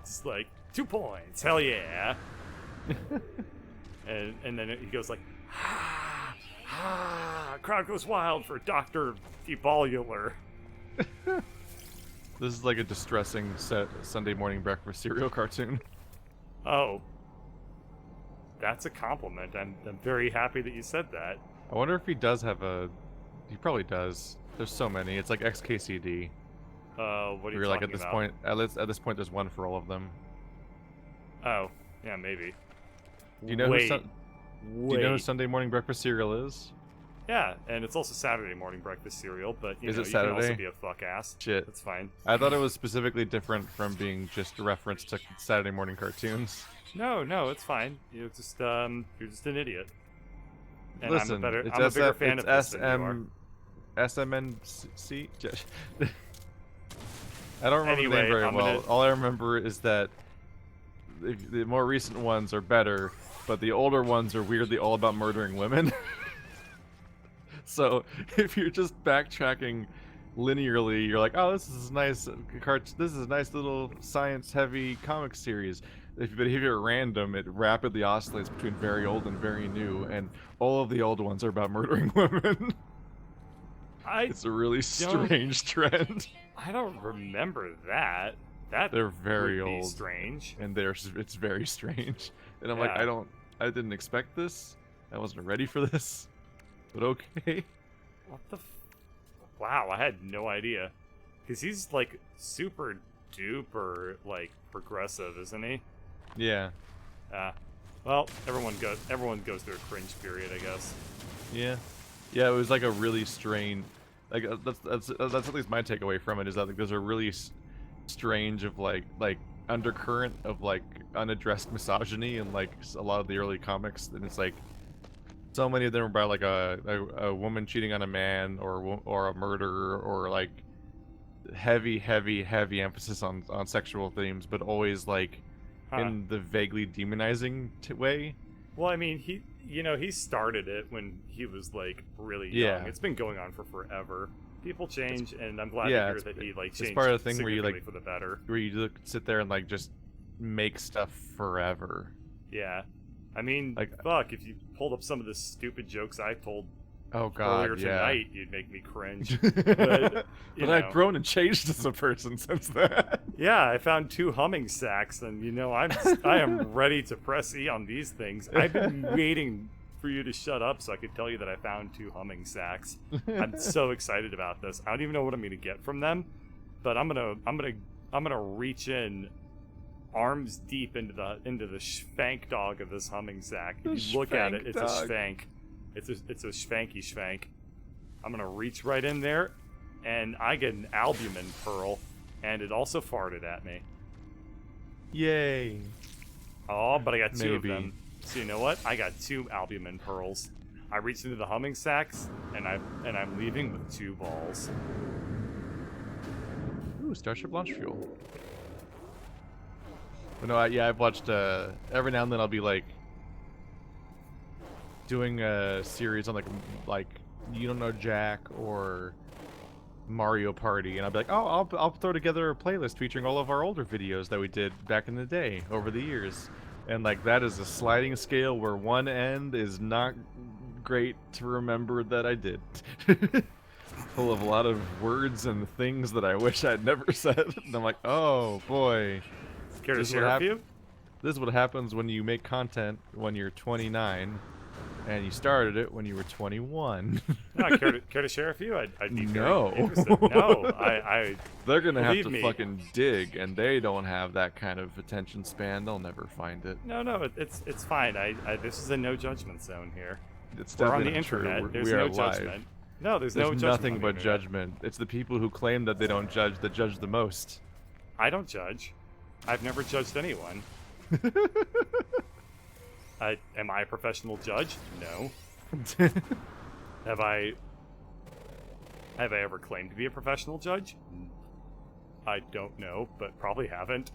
It's like 2 points, hell yeah. and then he goes like, crowd goes wild for Dr. Devolular. This is like a distressing Sunday morning breakfast cereal cartoon. Oh, that's a compliment. I'm very happy that you said that. I wonder if he does have a. He probably does. There's so many. It's like XKCD. What are you We're like talking at this about? point. At this point, there's one for all of them. Oh, yeah, maybe. Do you know Wait, who? Do you know who Sunday morning breakfast cereal is? Yeah, and it's also Saturday morning breakfast cereal, but Is know, it you can also Saturday? be a fuck ass. Shit. That's fine. I thought it was specifically different from being just a reference to Saturday morning cartoons. No, it's fine. You're just an idiot. And Listen, I'm a it's bigger fan of this than you are. SMNC. I don't remember the Anyway, name very I'm well. gonna- All I remember is that the more recent ones are better, but the older ones are weirdly all about murdering women. So if you're just backtracking linearly, you're like, oh, this is nice. This is a nice little science-heavy comic series. But if you're random, it rapidly oscillates between very old and very new, and all of the old ones are about murdering women. It's a really strange trend. I don't remember that. That They're very would be old. strange. And it's very strange. And I'm like, Yeah. I didn't expect this. I wasn't ready for this. But okay. What the? Wow, I had no idea. Cause he's like super duper like progressive, isn't he? Yeah. Well, everyone goes through a cringe period, I guess. Yeah. Yeah, it was like a really strange, like that's at least my takeaway from it, is that like there's a really strange of like undercurrent of like unaddressed misogyny in like a lot of the early comics, and it's like so many of them are about like a woman cheating on a man, or a murder, or like heavy emphasis on sexual themes, but always like in the vaguely demonizing way. Well, I mean, he started it when he was like really Yeah. young. It's been going on for forever. People change, and I'm glad yeah, to hear it's- that he like it's changed part of the thing where you, like- significantly for the better. Where you sit there and like just make stuff forever. Yeah, I mean, Like- fuck, if you pulled up some of the stupid jokes I told Oh God, earlier yeah. tonight, you'd make me cringe. But, you But I've know. grown and changed as a person since then. Yeah, I found 2 humming sacks, and I am ready to press E on these things. I've been waiting for you to shut up so I could tell you that I found 2 humming sacks. I'm so excited about this. I don't even know what I'm gonna get from them, but I'm gonna reach in arms deep into the schwank dog of this humming sack. If you look at it, it's a schwank. It's a schwanky schwank. I'm gonna reach right in there, and I get an albumin pearl, and it also farted at me. Yay. Oh, but I got 2 Maybe. of them. So you know what? I got 2 albumin pearls. I reached into the humming sacks, and I'm leaving with 2 balls. Ooh, Starship launch fuel. But no, yeah, I've watched. Every now and then I'll be like doing a series on like You Don't Know Jack or Mario Party, and I'll be like, oh, I'll throw together a playlist featuring all of our older videos that we did back in the day over the years, and like that is a sliding scale where one end is not great to remember that I did. Full of a lot of words and things that I wish I'd never said. And I'm like, oh boy. Care to This is share what a few? This is what happens when you make content when you're 29 and you started it when you were 21. No, care to share a few? I'd be No. very interested. No, I They're gonna have Believe to me. fucking dig, and they don't have that kind of attention span. They'll never find it. no, it's fine. This is a no judgment zone here. It's We're on the definitely not true. internet. There's We are no live. judgment. No, there's no There's judgment. nothing on the but internet. judgment. It's the people who claim that they don't judge that judge the most. I don't judge. I've never judged anyone. Am I a professional judge? No. Have I ever claimed to be a professional judge? I don't know, but probably haven't.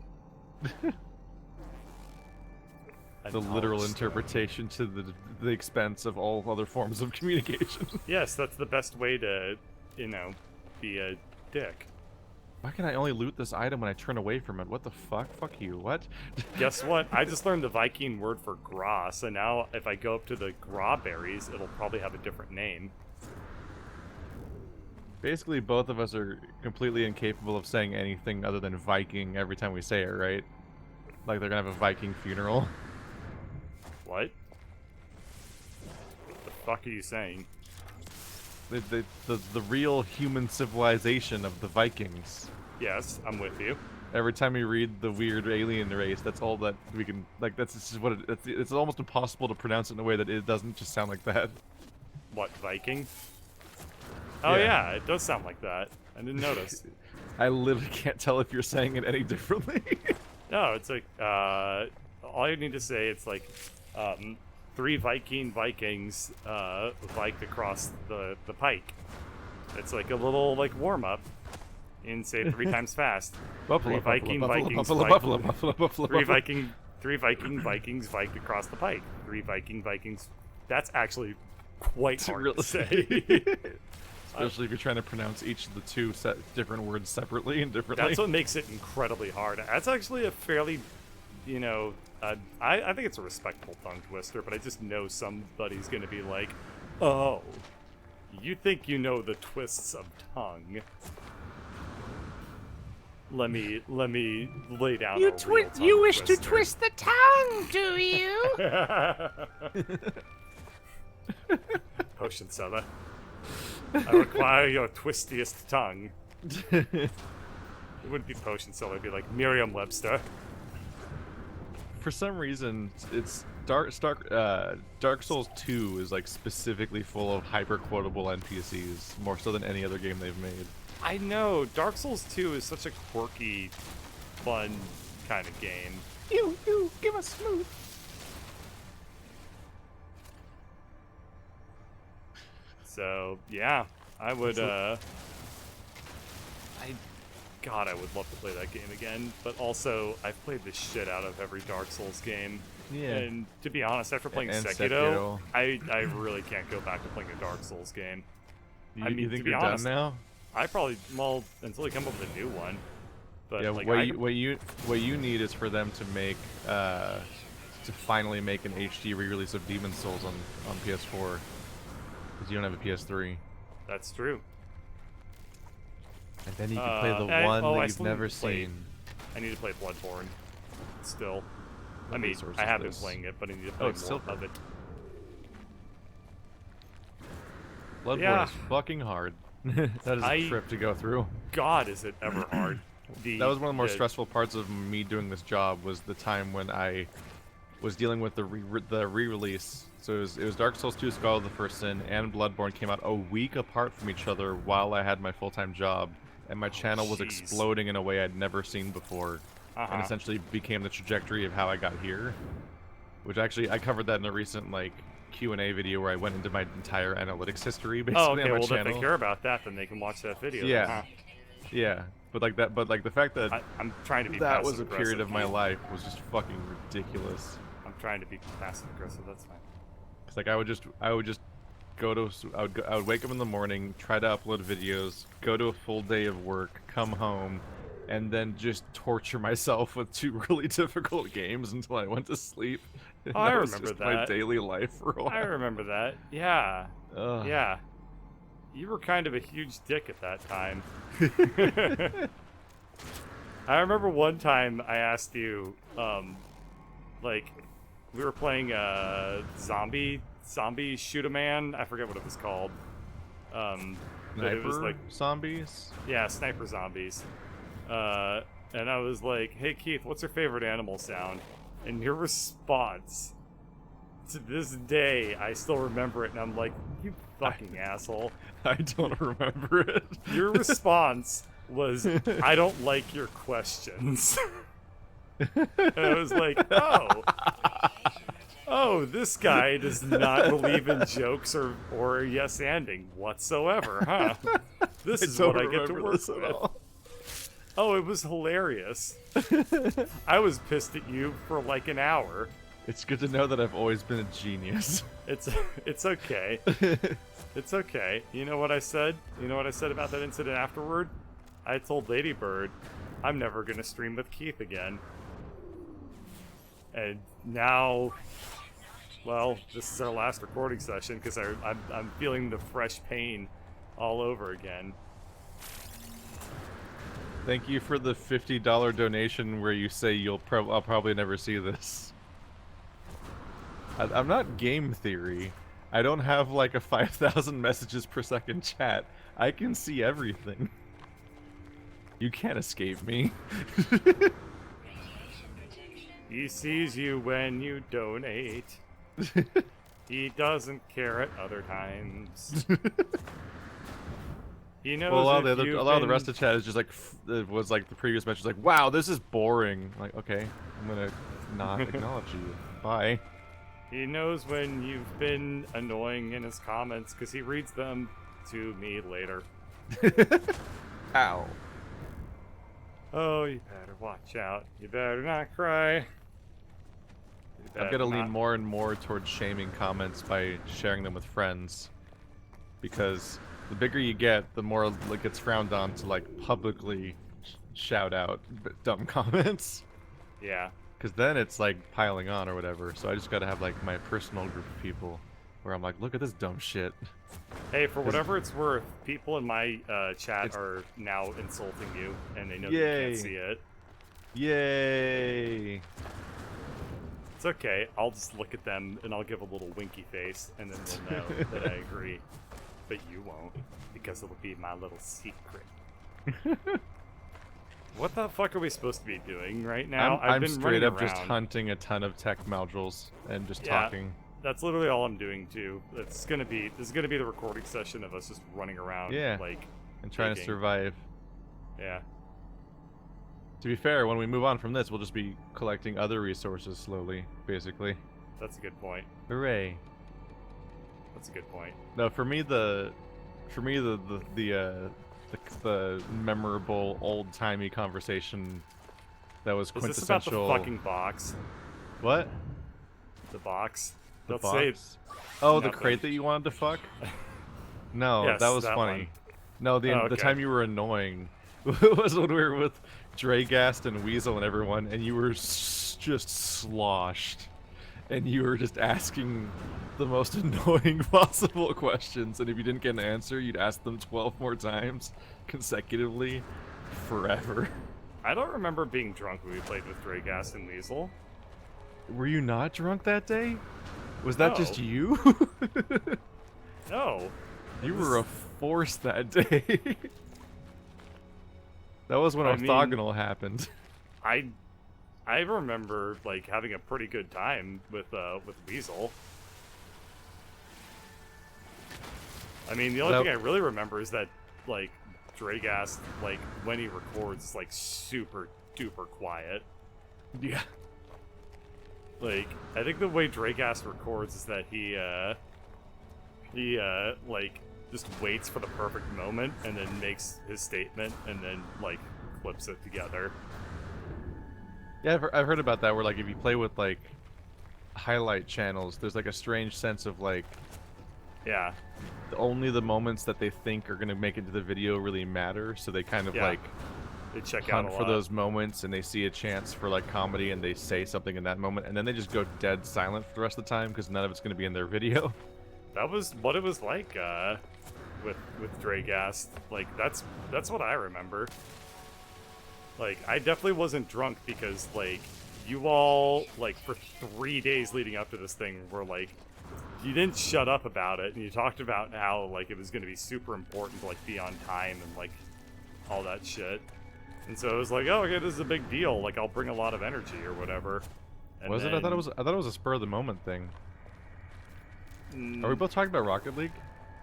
The literal interpretation to the expense of all other forms of communication. Yes, that's the best way to, be a dick. Why can I only loot this item when I turn away from it? What the fuck? Fuck you. What? Guess what? I just learned the Viking word for gra, so now if I go up to the gra berries, it'll probably have a different name. Basically, both of us are completely incapable of saying anything other than Viking every time we say it, right? Like they're gonna have a Viking funeral. What? The fuck are you saying? The real human civilization of the Vikings. Yes, I'm with you. Every time we read the weird alien race, that's all that we can, like, that's just what it's almost impossible to pronounce it in a way that it doesn't just sound like that. What, Viking? Oh Yeah. yeah, it does sound like that. I didn't notice. I literally can't tell if you're saying it any differently. No, it's like, all you need to say, it's like, 3 Vikings, viked across the pike. It's like a little, like, warm-up, and say it 3 times fast. Buffalo, 3 Viking buffalo, Vikings buffalo, viked- buffalo, buffalo, buffalo, 3 buffalo. Viking Vikings viked across the pike. 3 Viking Vikings. That's actually quite hard to say. Especially if you're trying to pronounce each of the 2 different words separately and differently. That's what makes it incredibly hard. That's actually a fairly, I think it's a respectable tongue twister, but I just know somebody's going to be like, oh, you think you know the twists of tongue. Let me lay down a real tongue You wish to twister. twist the tongue, do you? Potion Soda. I require your twistiest tongue. It wouldn't be Potion Soda, it'd be like Merriam-Webster. For some reason, it's Dark Souls 2 is like specifically full of hyper quotable NPCs, more so than any other game they've made. I know, Dark Souls 2 is such a quirky, fun kind of game. You, give us smooth. So, yeah, I would, God, I would love to play that game again, but also, I've played the shit out of every Dark Souls game. Yeah. And to be honest, after playing And Sekiro, I really can't go back to playing a Dark Souls game. You, I mean, you to think be you're honest, done now? I probably, well, until they come up with a new one. But Yeah. like, What you need is for them to make to finally make an HD re-release of Demon's Souls on PS4. Because you don't have a PS3. That's true. And then you can play the one that you've never seen. I need to play Bloodborne. Still. I What mean, resource I is have been this? playing it, but I need to play it's more silver. of it. Bloodborne Yeah. is fucking hard. That is a trip to go through. God, is it ever hard. That was one of the more stressful parts of me doing this job, was the time when I was dealing with the re-release. So it was Dark Souls 2 Scholar of the First Sin and Bloodborne came out a week apart from each other while I had my full-time job, and my channel was jeez. exploding in a way I'd never seen before, and essentially became the trajectory of how I got here. Which actually, I covered that in a recent like Q&A video where I went into my entire analytics history basically Oh, okay. on my Well, channel. if they care about that, then they can watch that video. Yeah. Then, huh? Yeah, but like the fact that I'm trying to be that was a passive-aggressive. period of my life was just fucking ridiculous. I'm trying to be passive aggressive. That's fine. It's like I would just go to I would wake up in the morning, try to upload videos, go to a full day of work, come home, and then just torture myself with 2 really difficult games until I went to sleep. And Oh, I was remember just my that. daily life for a while. I remember that. Yeah. Ugh. Yeah. You were kind of a huge dick at that time. I remember one time I asked you, like, we were playing zombie shoot a man. I forget what it was called. But it was Sniper like, zombies? yeah, sniper zombies. And I was like, hey Keith, what's your favorite animal sound? And your response, to this day, I still remember it, and I'm like, you fucking asshole. I don't remember it. Your response was, I don't like your questions. And I was like, oh, this guy does not believe in jokes or yes-anding whatsoever, huh? This is what I get to work with. Oh, it was hilarious. I was pissed at you for like an hour. It's good to know that I've always been a genius. It's okay. It's okay. You know what I said? You know what I said about that incident afterward? I told Ladybird, I'm never gonna stream with Keith again. And now, well, this is our last recording session because I'm feeling the fresh pain all over again. Thank you for the $50 donation where you say I'll probably never see this. I'm not game theory. I don't have like a 5,000 messages per second chat. I can see everything. You can't escape me. He sees you when you donate. He doesn't care at other times. He knows. Well, a lot if of the you've rest been- of the chat is just like it was like the previous message, like, wow, this is boring. Like, okay, I'm gonna not acknowledge you. Bye. He knows when you've been annoying in his comments because he reads them to me later. Ow. Oh, you better watch out. You better not cry. You I've better got to lean not- more and more towards shaming comments by sharing them with friends, because the bigger you get, the more it gets frowned on to like publicly shout out dumb comments. Yeah. Because then it's like piling on or whatever. So I just got to have like my personal group of people where I'm like, look at this dumb shit. Hey, for whatever it's worth, people in my chat It's- are now insulting you, and they know Yay. you can't see it. Yay! It's okay. I'll just look at them and I'll give a little winky face, and then they'll know that I agree. But you won't, because it'll be my little secret. What the fuck are we supposed to be doing right now? I'm I've been straight running up just around. hunting a ton of tech modules and just Yeah. talking. That's literally all I'm doing too. This is gonna be the recording session of us just running around. Yeah. Like, And trying to digging. survive. yeah. To be fair, when we move on from this, we'll just be collecting other resources slowly, basically. That's a good point. Hooray! That's a good point. No, for me the memorable old timey conversation that was Is this about quintessential. the fucking box? What? The box? The Don't say box? Oh, the nothing. crate that you wanted to fuck? No, Yes, that was that funny. one. No, the Oh, the okay. time you were annoying was when we were with Dragast and Weasel and everyone, and you were just sloshed. and you were just asking the most annoying possible questions, and if you didn't get an answer, you'd ask them 12 more times consecutively forever. I don't remember being drunk when we played with Dragast and Weasel. Were you not drunk that day? Was that just No. you? No. You were a force that day. That was when I mean- orthogonal happened. I remember like having a pretty good time with Weasel. I mean, the only That- thing I really remember is that like Dragast, like when he records, is like super duper quiet. Yeah. Like I think the way Dragast records is that he like just waits for the perfect moment and then makes his statement and then like clips it together. Yeah, I've heard about that, where like if you play with like highlight channels, there's like a strange sense of like Yeah. only the moments that they think are gonna make it to the video really matter, so they kind of Yeah. like They check out hunt a for lot. those moments, and they see a chance for like comedy, and they say something in that moment, and then they just go dead silent for the rest of the time because none of it's gonna be in their video. That was what it was like with Dragast. Like that's what I remember. Like I definitely wasn't drunk because like you all like for 3 days leading up to this thing were like you didn't shut up about it, and you talked about how like it was going to be super important to like be on time and like all that shit. And so it was like, oh, okay, this is a big deal. Like I'll bring a lot of energy or whatever. And Was it? I then- thought it was a spur of the moment thing. Mm, Are we both talking about Rocket League?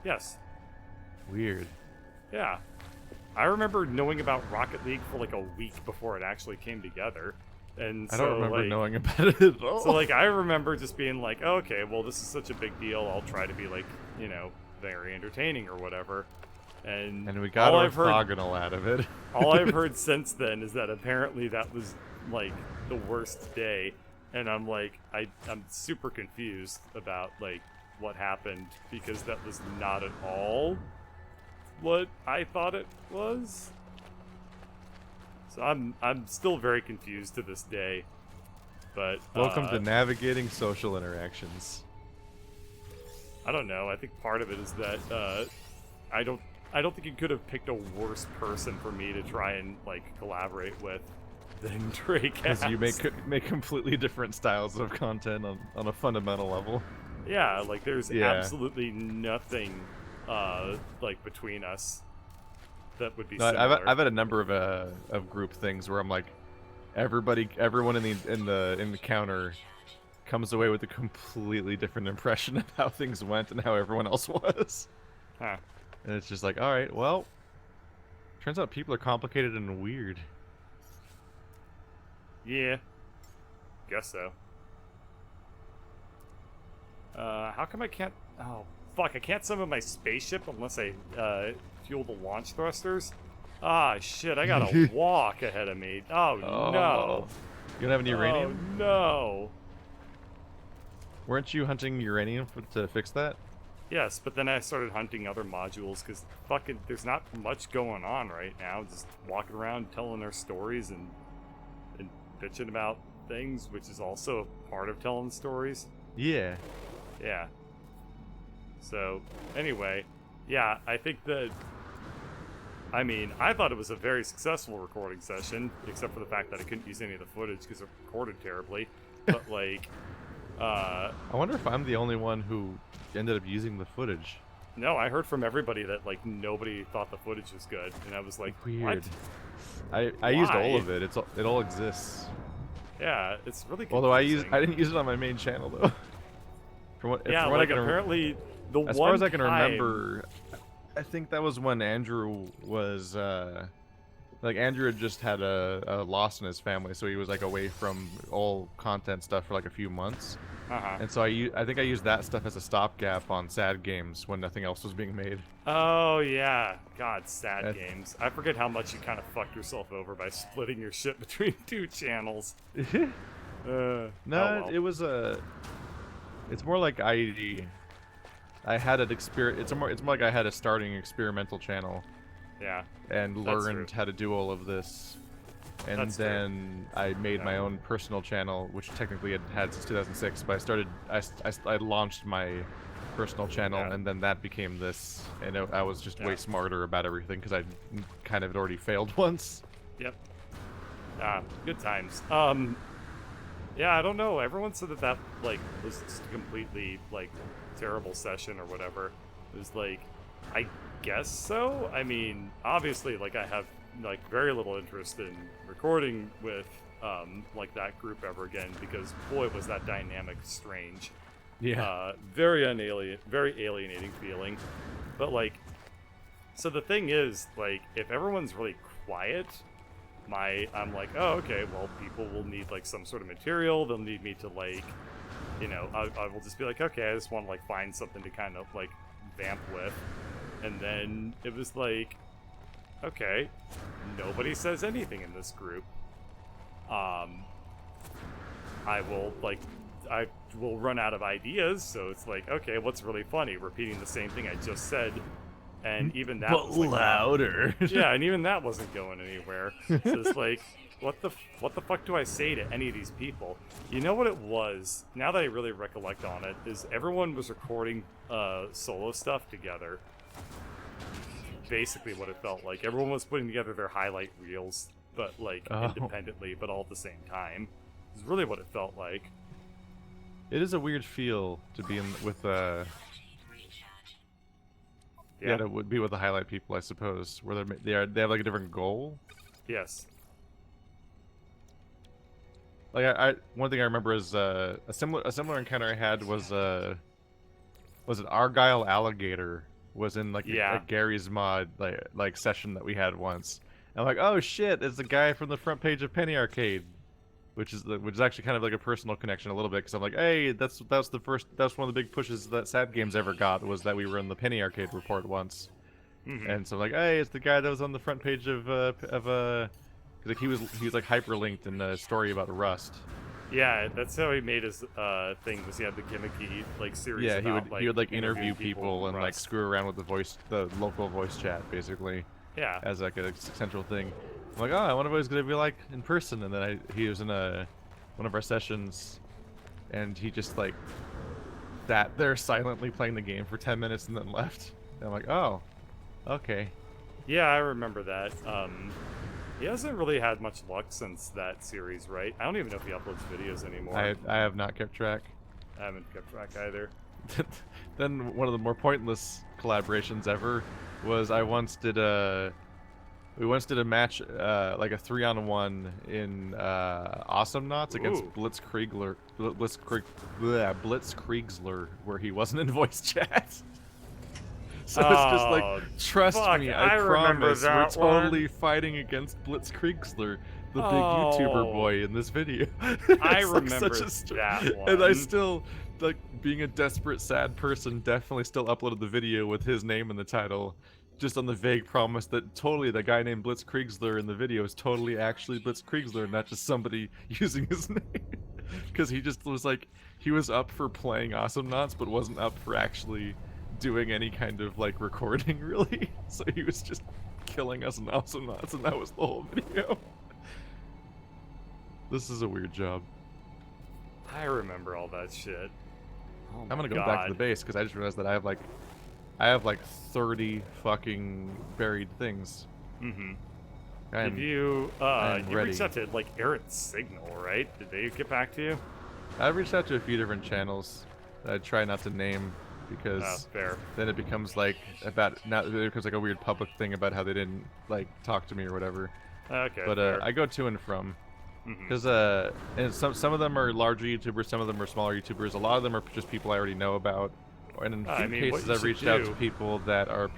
Yes. Weird. Yeah. I remember knowing about Rocket League for like a week before it actually came together. And I so, don't remember like, knowing about it at all. So like I remember just being like, oh, okay, well this is such a big deal. I'll try to be like, you know, very entertaining or whatever. And we got all I've heard orthogonal out of it. all I've heard since then is that apparently that was like the worst day. And I'm like I'm super confused about like what happened because that was not at all what I thought it was. So I'm still very confused to this day. But Welcome to navigating social interactions. I don't know. I think part of it is that I don't think you could have picked a worse person for me to try and like collaborate with than Drake. Because you make completely different styles of content on a fundamental level. Yeah, like there's Yeah. absolutely nothing like between us that would be No, similar. I've had a number of group things where I'm like, everyone in the counter comes away with a completely different impression of how things went and how everyone else was. Huh. And it's just like, all right, well, turns out people are complicated and weird. Yeah. Guess so. How come I can't... Oh, fuck. I can't summon my spaceship unless I fuel the launch thrusters? Ah, shit. I gotta walk ahead of me. Oh, no. You don't have any uranium? Oh, no. Weren't you hunting uranium to fix that? Yes, but then I started hunting other modules because fucking there's not much going on right now. Just walking around telling our stories and bitching about things, which is also a part of telling stories. Yeah. Yeah. So, anyway, yeah, I think that... I mean, I thought it was a very successful recording session, except for the fact that I couldn't use any of the footage because it recorded terribly. But, like, I wonder if I'm the only one who ended up using the footage. no, I heard from everybody that, like, nobody thought the footage was good. And I was like, Weird. what? I used all Why? of it. It all exists. Yeah, it's really confusing. Although I didn't use it on my main channel though. From what, Yeah, from what like, I can apparently, the as one far as I can time- remember, I think that was when Andrew was like Andrew had just had a loss in his family, so he was like away from all content stuff for like a few months. Uh-huh. And so I think I used that stuff as a stopgap on sad games when nothing else was being made. Oh, yeah. God, sad That- games. I forget how much you kind of fucked yourself over by splitting your shit between two channels. No, Oh, well. it was it's more like I had an it's more like I had a starting experimental channel Yeah. and That's learned true. how to do all of this. And That's fair. then I made my own personal channel, which technically it had since 2006. But I launched my personal channel, Yeah. and then that became this. And I was just way Yeah. smarter about everything because I kind of had already failed once. Yep. Good times. Yeah, I don't know. Everyone said that like was just a completely like terrible session or whatever. It was like, I guess so. I mean, obviously, like I have like very little interest in recording with like that group ever again because boy was that dynamic strange. Yeah. Very alienating feeling. But like, so the thing is, like, if everyone's really quiet, I'm like, oh, okay, well, people will need like some sort of material. They'll need me to like, you know, I will just be like, okay, I just want to like find something to kind of like vamp with. And then it was like, okay, nobody says anything in this group. I will run out of ideas, so it's like, okay, what's really funny? Repeating the same thing I just said, and even that was like, louder. yeah, and even that wasn't going anywhere. So it's like, what the fuck do I say to any of these people? You know what it was? Now that I really recollect on it, is everyone was recording solo stuff together. Basically, what it felt like. Everyone was putting together their highlight reels, but like independently, but all at the same time. It's really what it felt like. It is a weird feel to be in with Yeah. to be with the highlight people, I suppose, where they have like a different goal. Yes. Like I one thing I remember is a similar encounter I had was it Argyle Alligator was in like a Gary's Mod like session that we had once. And I'm like, oh shit, it's the guy from the front page of Penny Arcade, which is actually kind of like a personal connection a little bit because I'm like, hey, that's one of the big pushes that Sad Games ever got was that we were in the Penny Arcade report once. Mm-hmm. And so I'm like, hey, it's the guy that was on the front page of like he was like hyperlinked in a story about Rust. Yeah, that's how he made his thing. Was he had the gimmicky like series? Yeah, about, he would like interview interviewing people and like Rust. screw around with the local voice chat basically Yeah. as like a central thing. I'm like, oh, I wonder what he's gonna be like in person. And then he was in one of our sessions, and he just like sat there silently playing the game for 10 minutes and then left. And I'm like, oh, okay. Yeah, I remember that. He hasn't really had much luck since that series, right? I don't even know if he uploads videos anymore. I have not kept track. I haven't kept track either. Then one of the more pointless collaborations ever was we once did a match like a 3-on-1 in Awesome Knots against Ooh. Blitzkriegsler, where he wasn't in voice chat. So it's just Oh, like, trust fuck, me, I I remember promise, we're that one. totally fighting against Blitzkriegsler, the big Oh. YouTuber boy in this video. I It's like remember such a story. that And I one. still, like, being a desperate, sad person, definitely still uploaded the video with his name in the title, just on the vague promise that totally the guy named Blitzkriegsler in the video is totally actually Blitzkriegsler, not just somebody using his name. Because he just was like, he was up for playing Awesome Knots, but wasn't up for actually doing any kind of like recording really. So he was just killing us in Awesome Knots, and that was the whole video. This is a weird job. I remember all that shit. Oh I'm gonna my go back to God. the base because I just realized that I have like 30 fucking buried things. Mm-hmm. I am, Did you I am you reached ready. out to like Eric Signal, right? Did they get back to you? I've reached out to a few different channels that I try not to name because Oh, fair. then it becomes like it becomes like a weird public thing about how they didn't like talk to me or whatever. Okay. But fair. I go to and from. Mhm. Because and some of them are larger YouTubers, some of them are smaller YouTubers. A lot of them are just people I already know about. And in a few I mean, what cases, you I've should reached out to do- people that are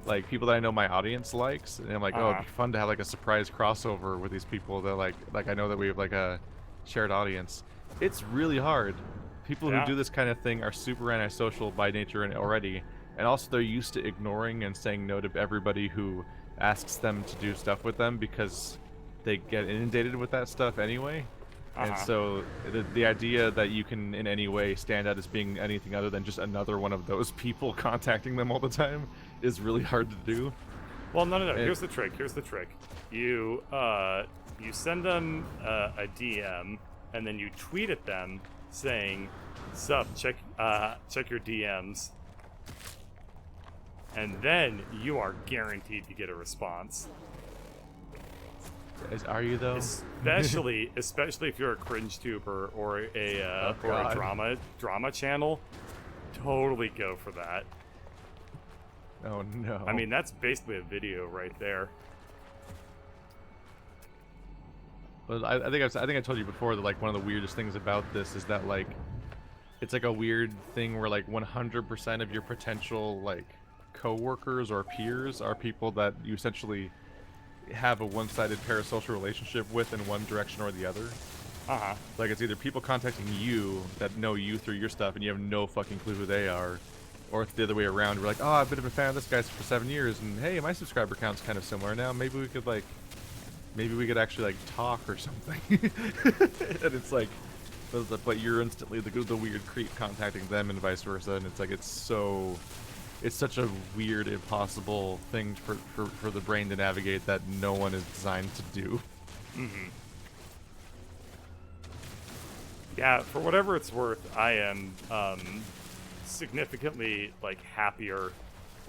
like people that I know my audience likes, and I'm like, oh, it'd be fun to have like a surprise crossover with these people that like I know that we have like a shared audience. It's really hard. People Yeah. who do this kind of thing are super antisocial by nature and already, and also they're used to ignoring and saying no to everybody who asks them to do stuff with them because they get inundated with that stuff anyway. And Uh-huh. so the idea that you can in any way stand out as being anything other than just another one of those people contacting them all the time is really hard to do. Well, no. Here's the trick. You send them a DM, and then you tweet at them saying, "Sup, check your DMs," and then you are guaranteed to get a response. Are you though? Especially if you're a cringe tuber or a drama channel, totally go for that. Oh no. I mean, that's basically a video right there. Well, I think I told you before that like one of the weirdest things about this is that like it's like a weird thing where like 100% of your potential like coworkers or peers are people that you essentially have a one-sided parasocial relationship with in one direction or the other. Like it's either people contacting you that know you through your stuff and you have no fucking clue who they are, or it's the other way around. We're like, oh, I've been a fan of this guy for 7 years, and hey, my subscriber count's kind of similar now. Maybe we could actually like talk or something. And it's like, but you're instantly the weird creep contacting them and vice versa, and it's like it's such a weird, impossible thing for the brain to navigate that no one is designed to do. Mm-hmm. Yeah, for whatever it's worth, I am significantly like happier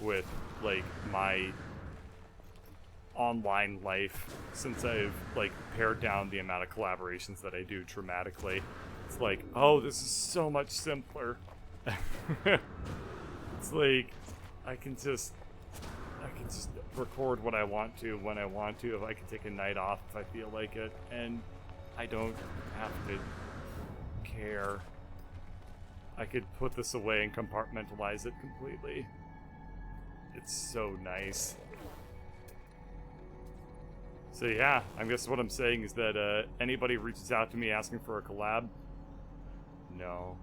with like my online life since I've like pared down the amount of collaborations that I do dramatically. It's like, oh, this is so much simpler. It's like I can just record what I want to when I want to. If I can take a night off if I feel like it, and I don't have to care. I could put this away and compartmentalize it completely. It's so nice. So yeah, I guess what I'm saying is that anybody reaches out to me asking for a collab, no.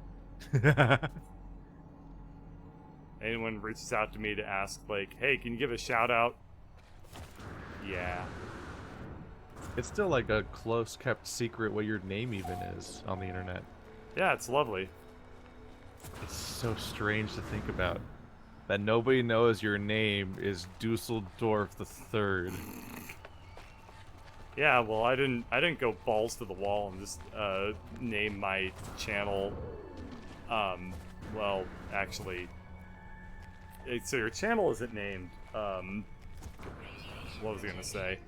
Anyone reaches out to me to ask, like, hey, can you give a shout out? Yeah. It's still like a close kept secret what your name even is on the internet. Yeah, it's lovely. It's so strange to think about. That nobody knows your name is Dusseldorf the Third. Yeah, well, I didn't go balls to the wall and just name my channel. Well, actually, so your channel isn't named. What was I gonna say?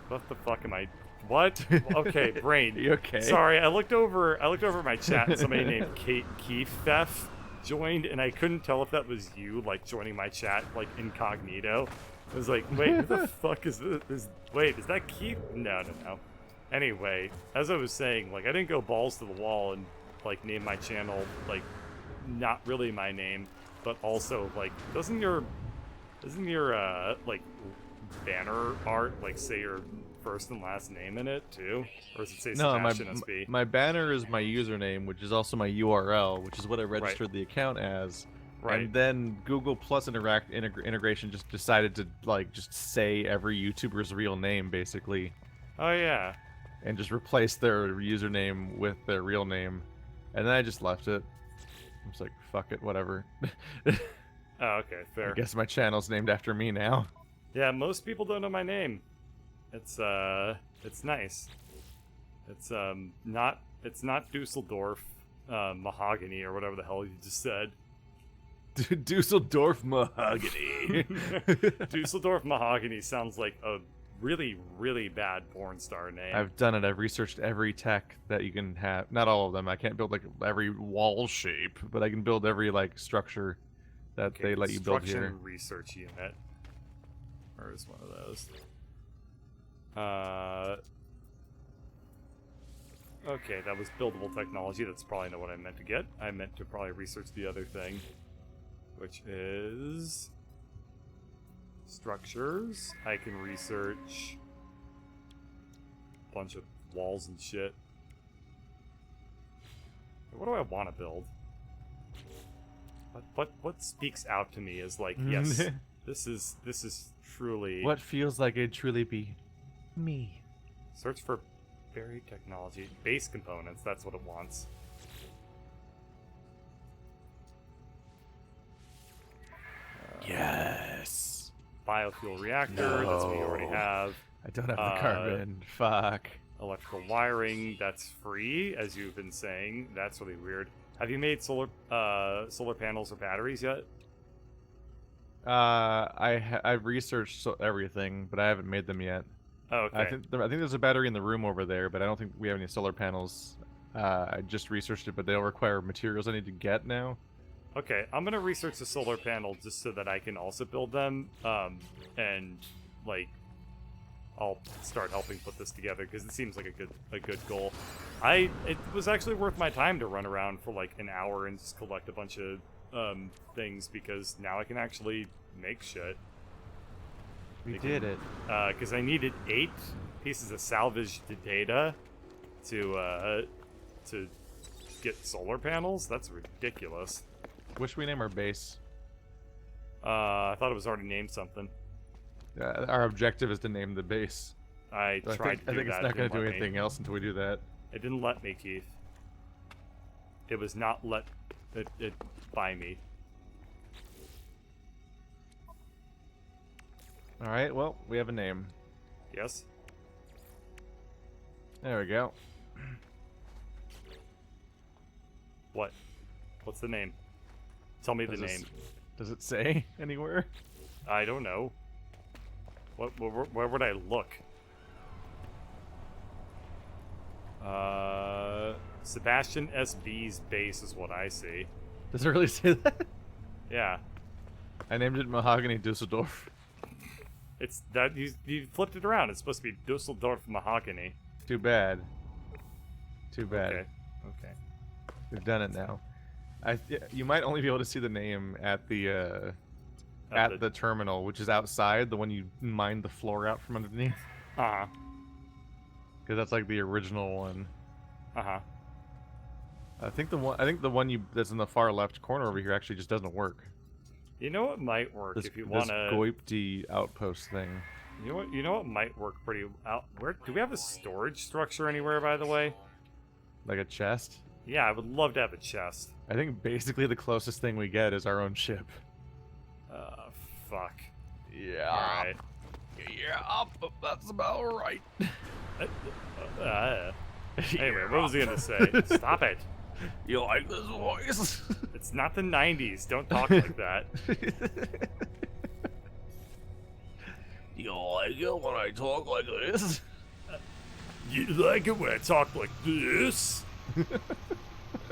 What the fuck am I? What? Okay, brain. You okay? Sorry, I looked over my chat and somebody named Kate Keefef joined, and I couldn't tell if that was you, like joining my chat like incognito. I was like, wait, who the fuck is this? Wait, is that Keith? No. Anyway, as I was saying, like I didn't go balls to the wall and like name my channel like not really my name, but also like doesn't your like banner art like say your first and last name in it too, or does it say Sebastian SB? My banner is my username, which is also my URL, which is what I registered the account as. Right. And then Google Plus integration just decided to like just say every YouTuber's real name basically. Oh yeah. And just replace their username with their real name, and then I just left it. I was like, fuck it, whatever. Oh, okay, fair. I guess my channel's named after me now. Yeah, most people don't know my name. It's nice. It's not Dusseldorf Mahogany or whatever the hell you just said. Dusseldorf Mahogany. Dusseldorf Mahogany sounds like a really, really bad porn star name. I've done it. I've researched every tech that you can have. Not all of them. I can't build like every wall shape, but I can build every like structure that they let you build here. Construction research unit. Where is one of those? Okay, that was buildable technology. That's probably not what I meant to get. I meant to probably research the other thing, which is structures. I can research a bunch of walls and shit. What do I want to build? What speaks out to me is like, yes, this is truly. What feels like it'd truly be me. Search for buried technology. Base components, that's what it wants. Yes. biofuel reactor. That's what you already No. have. I don't have the carbon. Fuck. Electrical wiring, that's free, as you've been saying. That's really weird. Have you made solar panels or batteries yet? I've researched everything, but I haven't made them yet. Oh, okay. I think there's a battery in the room over there, but I don't think we have any solar panels. I just researched it, but they'll require materials I need to get now. Okay, I'm gonna research the solar panel just so that I can also build them, and like, I'll start helping put this together because it seems like a good goal. It was actually worth my time to run around for like an hour and just collect a bunch of things because now I can actually make shit. We did it. Because I needed 8 pieces of salvaged data to get solar panels. That's ridiculous. What should we name our base? I thought it was already named something. Our objective is to name the base. I So tried to do I think that. it's not going didn't to do let me. anything else until we do that. It didn't let me, Keith. It was not let it by me. All right. Well, we have a name. Yes? There we go. What? What's the name? Tell me the name. Does it say anywhere? I don't know. Where would I look? Sebastian SB's base is what I see. Does it really say that? Yeah. I named it Mahogany Dusseldorf. It's that you flipped it around. It's supposed to be Dusseldorf Mahogany. Too bad. Too bad. Okay. We've done it now. You might only be able to see the name at the at the terminal, which is outside, the one you mined the floor out from underneath. Uh-huh. Because that's like the original one. Uh-huh. I think the one that's in the far left corner over here actually just doesn't work. You know what might work This, if you this want to. Goipti outpost thing. You know what might work pretty out. Where do we have a storage structure anywhere, by the way? Like a chest. Yeah, I would love to have a chest. I think basically the closest thing we get is our own ship. Fuck. Yeah. All right. Yeah, that's about right. Anyway, what was he gonna say? Stop it. You like this voice? It's not the 90s. Don't talk like that. You like it when I talk like this? You like it when I talk like this?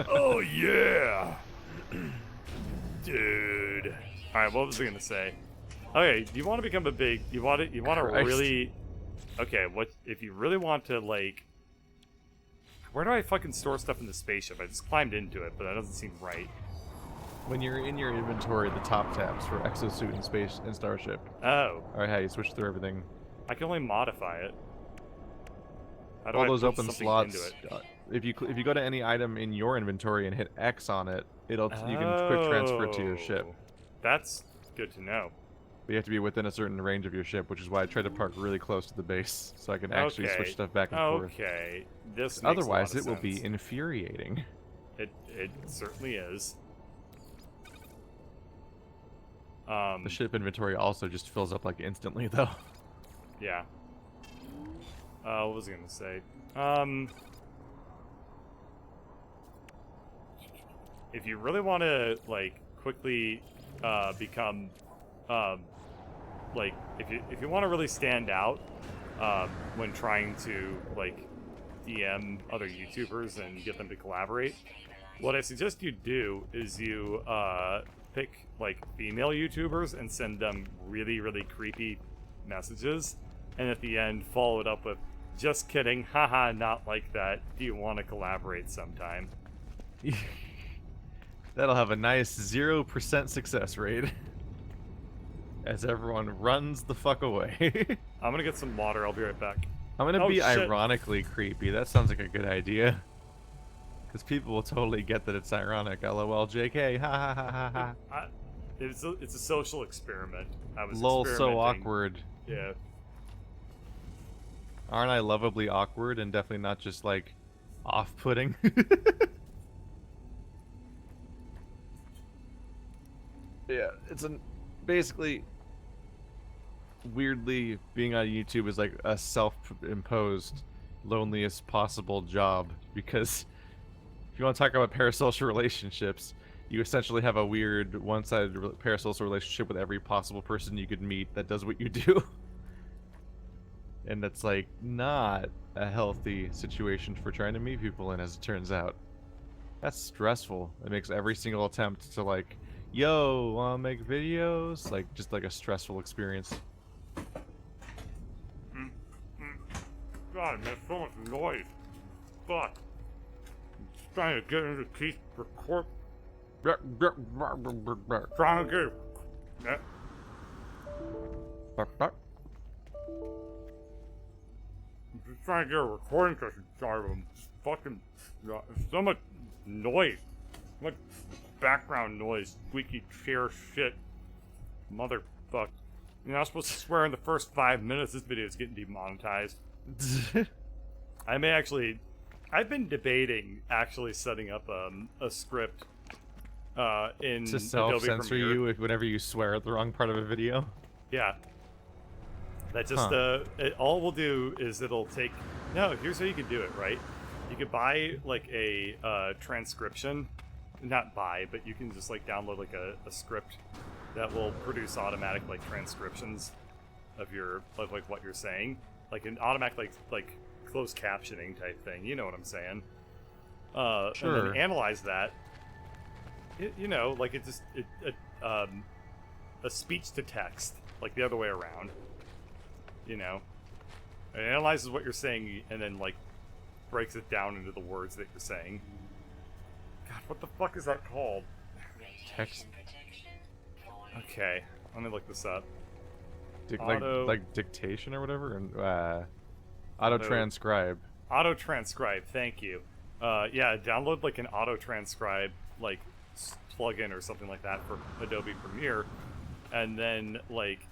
Oh yeah, dude. All right, what was I gonna say? Okay, do you want to become a big? You want to Christ. really? Okay, what if you really want to like? Where do I fucking store stuff in the spaceship? I just climbed into it, but that doesn't seem right. When you're in your inventory, the top tabs for exosuit and space and starship. Oh, Alright, how you switch through everything. I can only modify it. How do All I those put open something slots. into it? If you go to any item in your inventory and hit X on it, you can quick transfer it to your ship. Oh, that's good to know. But you have to be within a certain range of your ship, which is why I try to park really close to the base so I can actually Okay. switch stuff back and forth. Okay, this makes Otherwise, a lot it of will be sense. infuriating. It certainly is. The ship inventory also just fills up like instantly, though. Yeah. What was I gonna say? If you really want to like quickly become like if you want to really stand out when trying to like DM other YouTubers and get them to collaborate, what I suggest you do is you pick like female YouTubers and send them really creepy messages, and at the end follow it up with "Just kidding, haha, not like that. Do you want to collaborate sometime?" That'll have a nice 0% success rate. As everyone runs the fuck away. I'm gonna get some water. I'll be right back. I'm gonna Oh, be shit. ironically creepy. That sounds like a good idea. Because people will totally get that it's ironic. LOL, JK. Ha ha ha ha ha. It's a social experiment. I was Lol, so experimenting. awkward. Yeah. Aren't I lovably awkward and definitely not just like off-putting? Yeah, it's basically weirdly being on YouTube is like a self-imposed loneliest possible job, because if you want to talk about parasocial relationships, you essentially have a weird one-sided parasocial relationship with every possible person you could meet that does what you do. And that's like not a healthy situation for trying to meet people in, as it turns out. That's stressful. It makes every single attempt to like, yo, wanna make videos? Like, just like a stressful experience. God, man, so much noise. Fuck. I'm trying to get into Keith record. Trying to get. I'm just trying to get a recording session started. I'm fucking. So much noise. So much background noise. Squeaky chair shit. Motherfuck. You're not supposed to swear in the first 5 minutes. This video is getting demonetized. I may actually. I've been debating actually setting up a script in To Adobe self-censor Premiere. you whenever you swear at the wrong part of a video. Yeah. That just all we'll do is it'll take. No, here's how you can do it. Right, you could buy like a transcription, not buy, but you can just like download like a script that will produce automatic like transcriptions of your of like what you're saying, like an automatic like closed captioning type thing. You know what I'm saying? Sure. And then analyze that. You know, like it just a speech to text, like the other way around. You know, it analyzes what you're saying and then like breaks it down into the words that you're saying. God, what the fuck is that called? Text. Okay, let me look this up. Like dictation or whatever, and auto transcribe. Auto transcribe. Thank you. Yeah, download like an auto transcribe like plugin or something like that for Adobe Premiere, and then like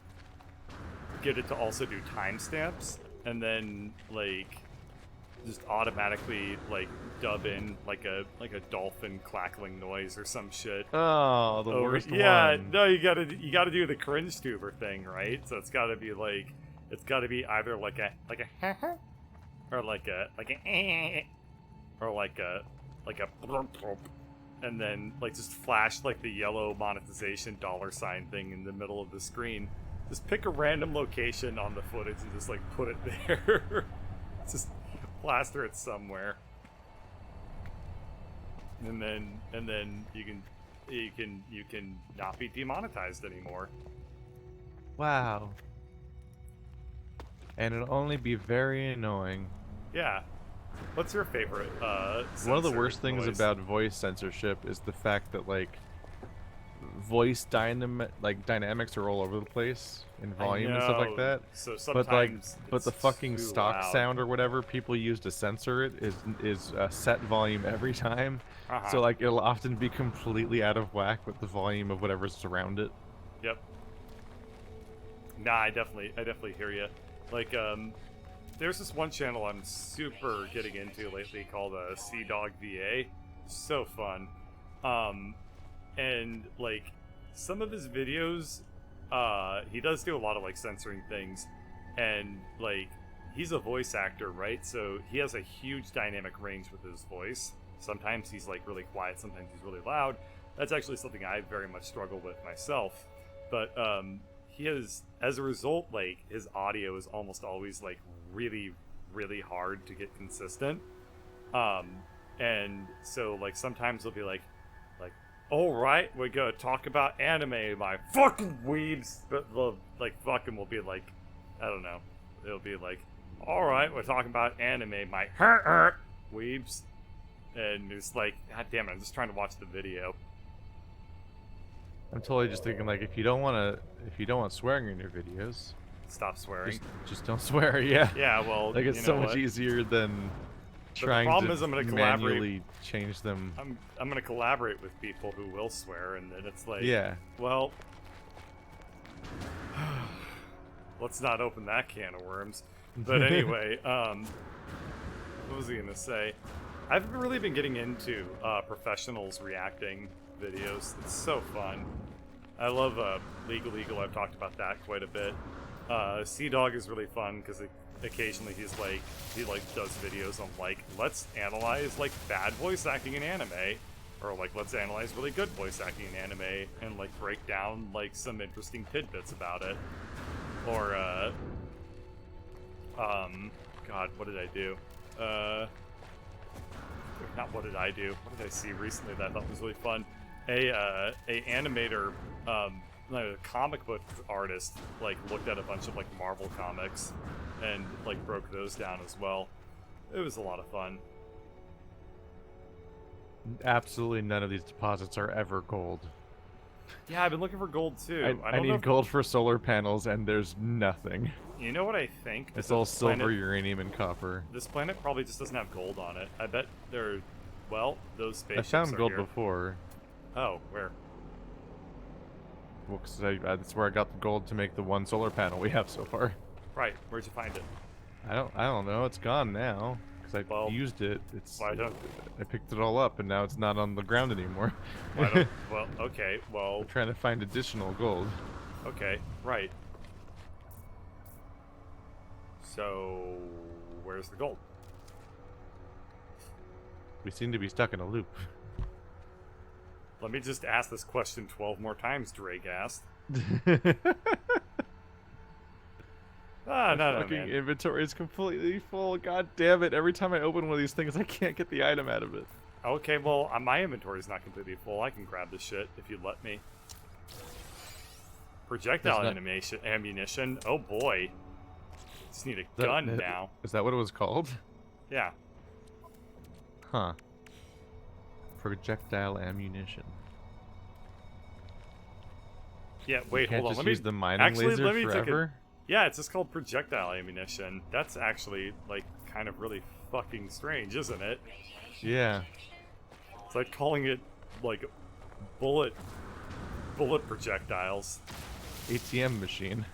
get it to also do timestamps, and then like just automatically like dub in like a dolphin clackling noise or some shit. Oh, the worst yeah, one. no, you gotta do the cringe tuber thing, right? So it's gotta be like either like a or like a or like a and then like just flash like the yellow monetization $ thing in the middle of the screen. Just pick a random location on the footage and just like put it there. Just plaster it somewhere. And then you can not be demonetized anymore. Wow. And it'll only be very annoying. Yeah. What's your favorite One of the worst things noise? about voice censorship is the fact that like voice dynamics are all over the place in volume and stuff like that. So But like, sometimes but the it's fucking too stock loud. sound or whatever people use to censor it is a set volume every time. Uh-huh. So like it'll often be completely out of whack with the volume of whatever's around it. Yep. Nah, I definitely hear you. Like, there's this one channel I'm super getting into lately called Sea Dog VA. So fun. And like some of his videos, he does do a lot of like censoring things, and like he's a voice actor, right? So he has a huge dynamic range with his voice. Sometimes he's like really quiet, sometimes he's really loud. That's actually something I very much struggle with myself. But he has, as a result, like his audio is almost always like really, really hard to get consistent. And so like sometimes he'll be like, all right, we're gonna talk about anime, my fucking weebs. But the like fucking will be like, I don't know. It'll be like, all right, we're talking about anime, my weebs. And it's like, god damn it, I'm just trying to watch the video. I'm totally just thinking like if you don't want swearing in your videos, Stop swearing. just don't swear. Yeah. Yeah, well, Like it's you so know much what? easier than the trying problem to is I'm gonna collaborate- manually change them. I'm gonna collaborate with people who will swear, and then it's like, Yeah. well, let's not open that can of worms. But anyway, what was I gonna say? I've really been getting into professionals reacting videos. It's so fun. I love Legal Eagle. I've talked about that quite a bit. Sea Dog is really fun because occasionally he does videos on like, let's analyze like bad voice acting in anime, or like let's analyze really good voice acting in anime and like break down like some interesting tidbits about it. Or God, what did I do? Not what did I do? What did I see recently that I thought was really fun? A animator, like a comic book artist, like looked at a bunch of like Marvel comics and like broke those down as well. It was a lot of fun. Absolutely none of these deposits are ever gold. Yeah, I've been looking for gold too. I don't know need if- gold for solar panels, and there's nothing. You know what I think? It's That all this silver, planet- uranium, and copper. This planet probably just doesn't have gold on it. I bet there. Well, those I spaceships found are gold here. before. Oh, where? Well, 'cause that's where I got the gold to make the one solar panel we have so far. Right. Where'd you find it? I don't know. It's gone now because I Well, used it. It's why don't- I picked it all up, and now it's not on the ground anymore. Why don't, well, okay. Well, I'm trying to find additional gold. okay. Right. So, where's the gold? We seem to be stuck in a loop. Let me just ask this question 12 more times, Dragast. Ah, no, Fucking man. inventory is completely full. God damn it! Every time I open one of these things, I can't get the item out of it. Okay, well, my inventory is not completely full. I can grab this shit if you let me. Projectile There's not- ammunition. Oh boy. Just need a That- gun that- now. Is that what it was called? Yeah. Huh. Projectile ammunition. Yeah, You wait, can't hold on. just Let me use the mining actually, laser let me take forever. Yeah, it's just called projectile ammunition. That's actually like kind of really fucking strange, isn't it? Yeah. It's like calling it like bullet projectiles. ATM machine.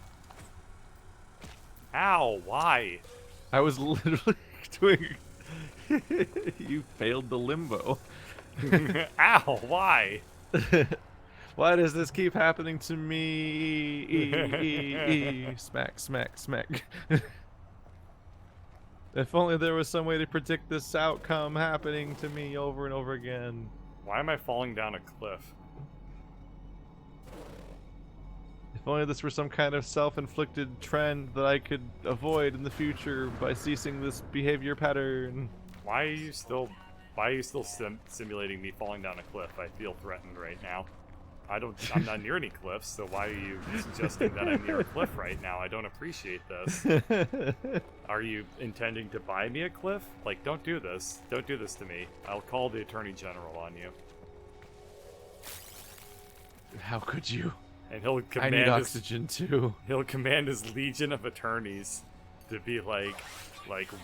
Ow, why? I was literally doing. You failed the limbo. Ow, why? Why does this keep happening to me? Smack, smack, smack. If only there was some way to predict this outcome happening to me over and over again. Why am I falling down a cliff? If only this were some kind of self-inflicted trend that I could avoid in the future by ceasing this behavior pattern. Why are you still simulating me falling down a cliff? I feel threatened right now. I'm not near any cliffs, so why are you suggesting that I'm near a cliff right now? I don't appreciate this. Are you intending to buy me a cliff? Like, don't do this. Don't do this to me. I'll call the Attorney General on you. How could you? And he'll I command need his, oxygen too. he'll command his legion of attorneys to be like,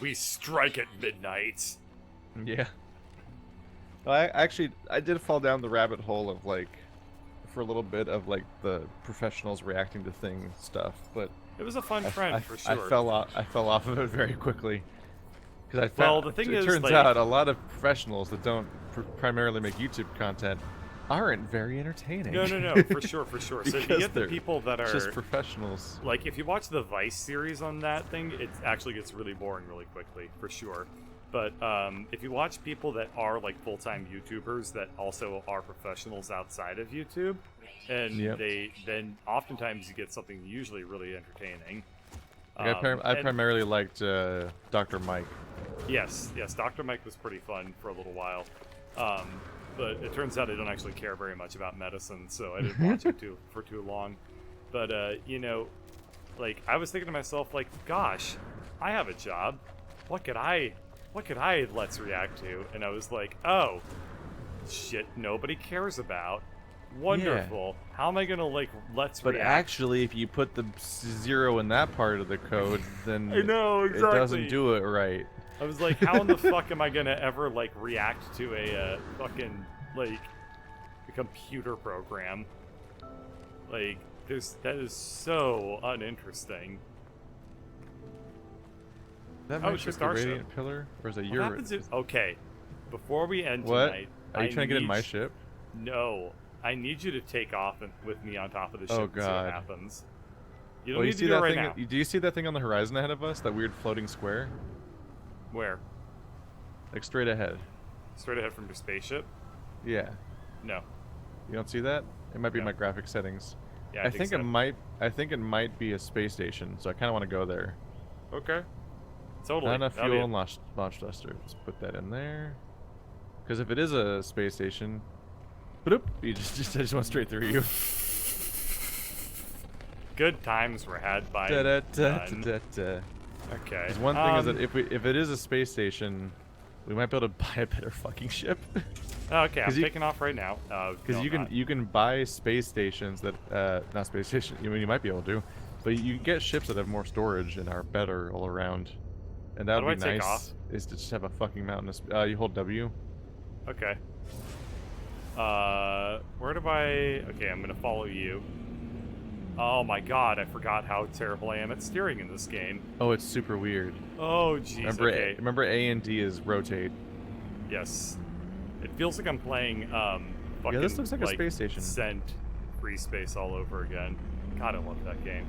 we strike at midnight. Yeah. Well, I did fall down the rabbit hole of like, for a little bit of like the professionals reacting to things stuff, but It was a fun trend for sure. I fell off of it very quickly. Because I Well, found, the thing it is, turns like- out a lot of professionals that don't primarily make YouTube content aren't very entertaining. No, for sure. So if you Because get the they're people that are just professionals. like, if you watch the Vice series on that thing, it actually gets really boring really quickly, for sure. But if you watch people that are like full-time YouTubers that also are professionals outside of YouTube, and Yep. then oftentimes you get something usually really entertaining. Like, I And- primarily liked Dr. Mike. Yes, Dr. Mike was pretty fun for a little while. But it turns out I don't actually care very much about medicine, so I didn't watch it for too long. But, like, I was thinking to myself, like, gosh, I have a job. What could I let's react to? And I was like, oh, shit nobody cares about. Wonderful. How am I gonna, like, let's But react? actually, if you put the 0 in that part of the code, then I know, it doesn't exactly. do it right. I was like, how in the fuck am I gonna ever, like, react to a fucking, like, a computer program? Like, that is so uninteresting. That Oh, might it's be a the starship. Radiant Pillar? Or is it What your... happens if... Okay, before we end What? tonight... Are you I trying to get in need my you- ship? No. I need you to take off with me on top of the ship Oh, and see what God. happens. You don't Well, need to do it right thing? now. Do you see that thing on the horizon ahead of us? That weird floating square? Where? Like straight ahead. Straight ahead from your spaceship? Yeah. No. You don't see that? It might be No. my graphic settings. Yeah, I think so. it might. I think it might be a space station, so I kind of want to go there. Okay. Totally. Not enough That'll fuel be and launch thruster. Let's put that in there. Because if it is a space station, bloop, you just I just went straight through you. Good times were had by Da, da, da, none. da, da. Okay. Because one thing is that if it is a space station, we might be able to buy a better fucking ship. Okay, I'm 'cause you- taking off right now. Because no, you can buy space stations that not space station. You might be able to, but you can get ships that have more storage and are better all around. And that How would do be I take nice. off? Is to just have a fucking mountain. You hold W. Okay. Where do I... Okay, I'm gonna follow you. Oh my god, I forgot how terrible I am at steering in this game. Oh, it's super weird. Oh, jeez, okay. Remember A and D is rotate. Yes. It feels like I'm playing, fucking, Yeah, this looks like a space station. Descent Free Space all over again. God, I love that game.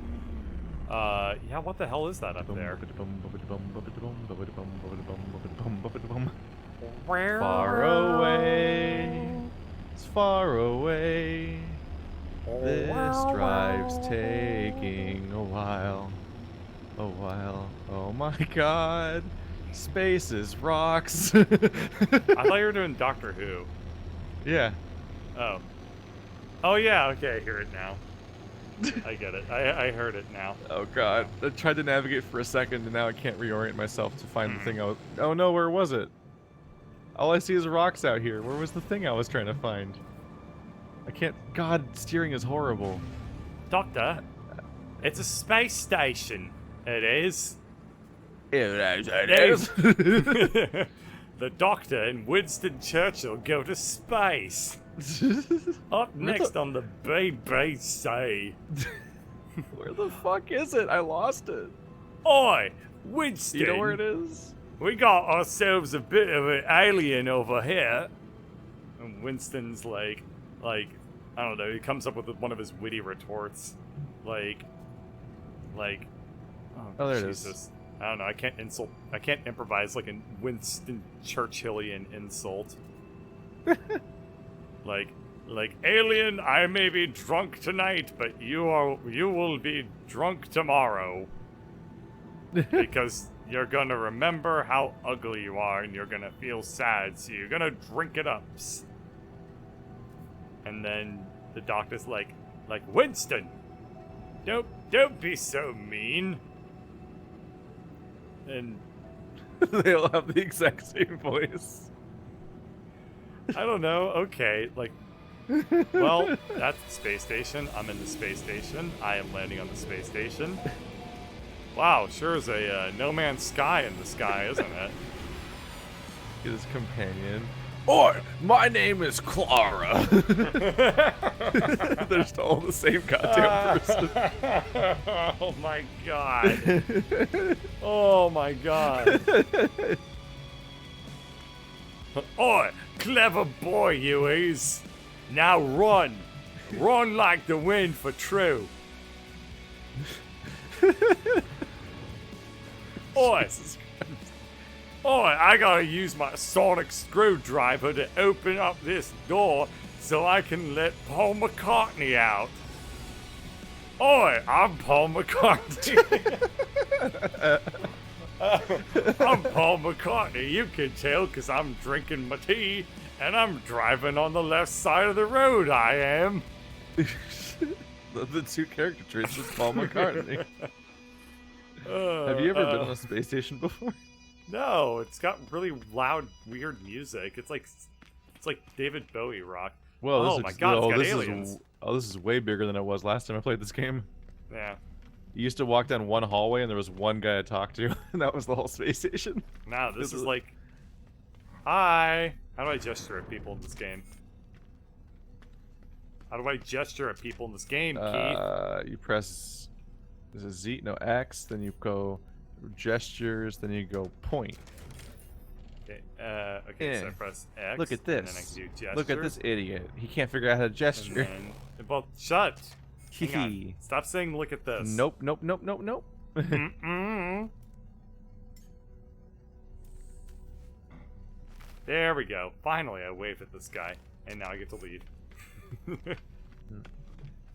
Yeah, what the hell is that up there? Far away, it's far away. This drive's taking a while. A while. Oh my god. Space is rocks. I thought you were doing Doctor Who. Yeah. Oh. Oh yeah, okay, I hear it now. I get it. I heard it now. Oh god. I tried to navigate for a second and now I can't reorient myself to find the Hmm. thing I was... Oh no, where was it? All I see is rocks out here. Where was the thing I was trying to find? I can't... God, steering is horrible. Doctor, it's a space station. It is. It is. The Doctor and Winston Churchill go to space. Up next on the BBC. Where the fuck is it? I lost it. Oi, Winston. You know where it is? We got ourselves a bit of an alien over here. And Winston's like, I don't know, he comes up with one of his witty retorts. Like, Oh, there it Jesus. is. I don't know, I can't improvise like a Winston Churchillian insult. like, alien, I may be drunk tonight, but you will be drunk tomorrow. Because you're gonna remember how ugly you are and you're gonna feel sad, so you're gonna drink it up. And then the Doctor's like Winston, don't be so mean. And They all have the exact same voice. I don't know, okay, like, well, that's the space station. I'm in the space station. I am landing on the space station. Wow, sure is a No Man's Sky in the sky, isn't it? His companion. Oi, my name is Clara. They're just all the same goddamn person. Oh my god. Oh my god. Oi, clever boy you is. Now run. Run like the wind for true. Oi. Oi, I gotta use my sonic screwdriver to open up this door so I can let Paul McCartney out. Oi, I'm Paul McCartney. I'm Paul McCartney. You can tell because I'm drinking my tea and I'm driving on the left side of the road, I am. The two character traits is Paul McCartney. Have you ever been on a space station before? No, it's got really loud, weird music. It's like David Bowie rock. Well, Oh this my is, God, it's got this aliens. is this is way bigger than it was last time I played this game. Yeah. You used to walk down one hallway and there was one guy to talk to, and that was the whole space station. Now this This is is- like, hi. How do I gesture at people in this game? How do I gesture at people in this game, Keith? You press this is Z, no X, then you go gestures, then you go point. Okay, okay, so I Yeah. press X. Look at And then I this. can do gesture. Look at this idiot. He can't figure out how to And gesture. then, well, shut. Hang on. Stop saying look at this. Nope, nope, nope, nope, nope. Mm-mm. There we go. Finally, I waved at this guy, and now I get to leave.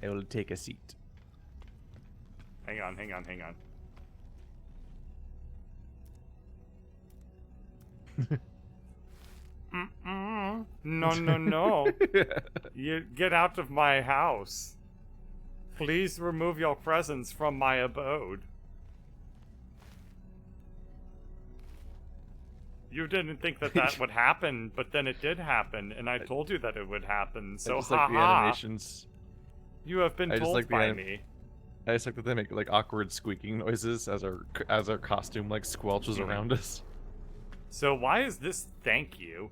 I will take a seat. Hang on, hang on, hang on. Mm-mm. No, no, no. You get out of my house. Please remove your presence from my abode. You didn't think that that would happen, but then it did happen, and I told you that it would happen. So, I just like the haha. animations. You have been I just told like the by me. I just like that they make like awkward squeaking noises as our costume like squelches around us. So why is this thank you?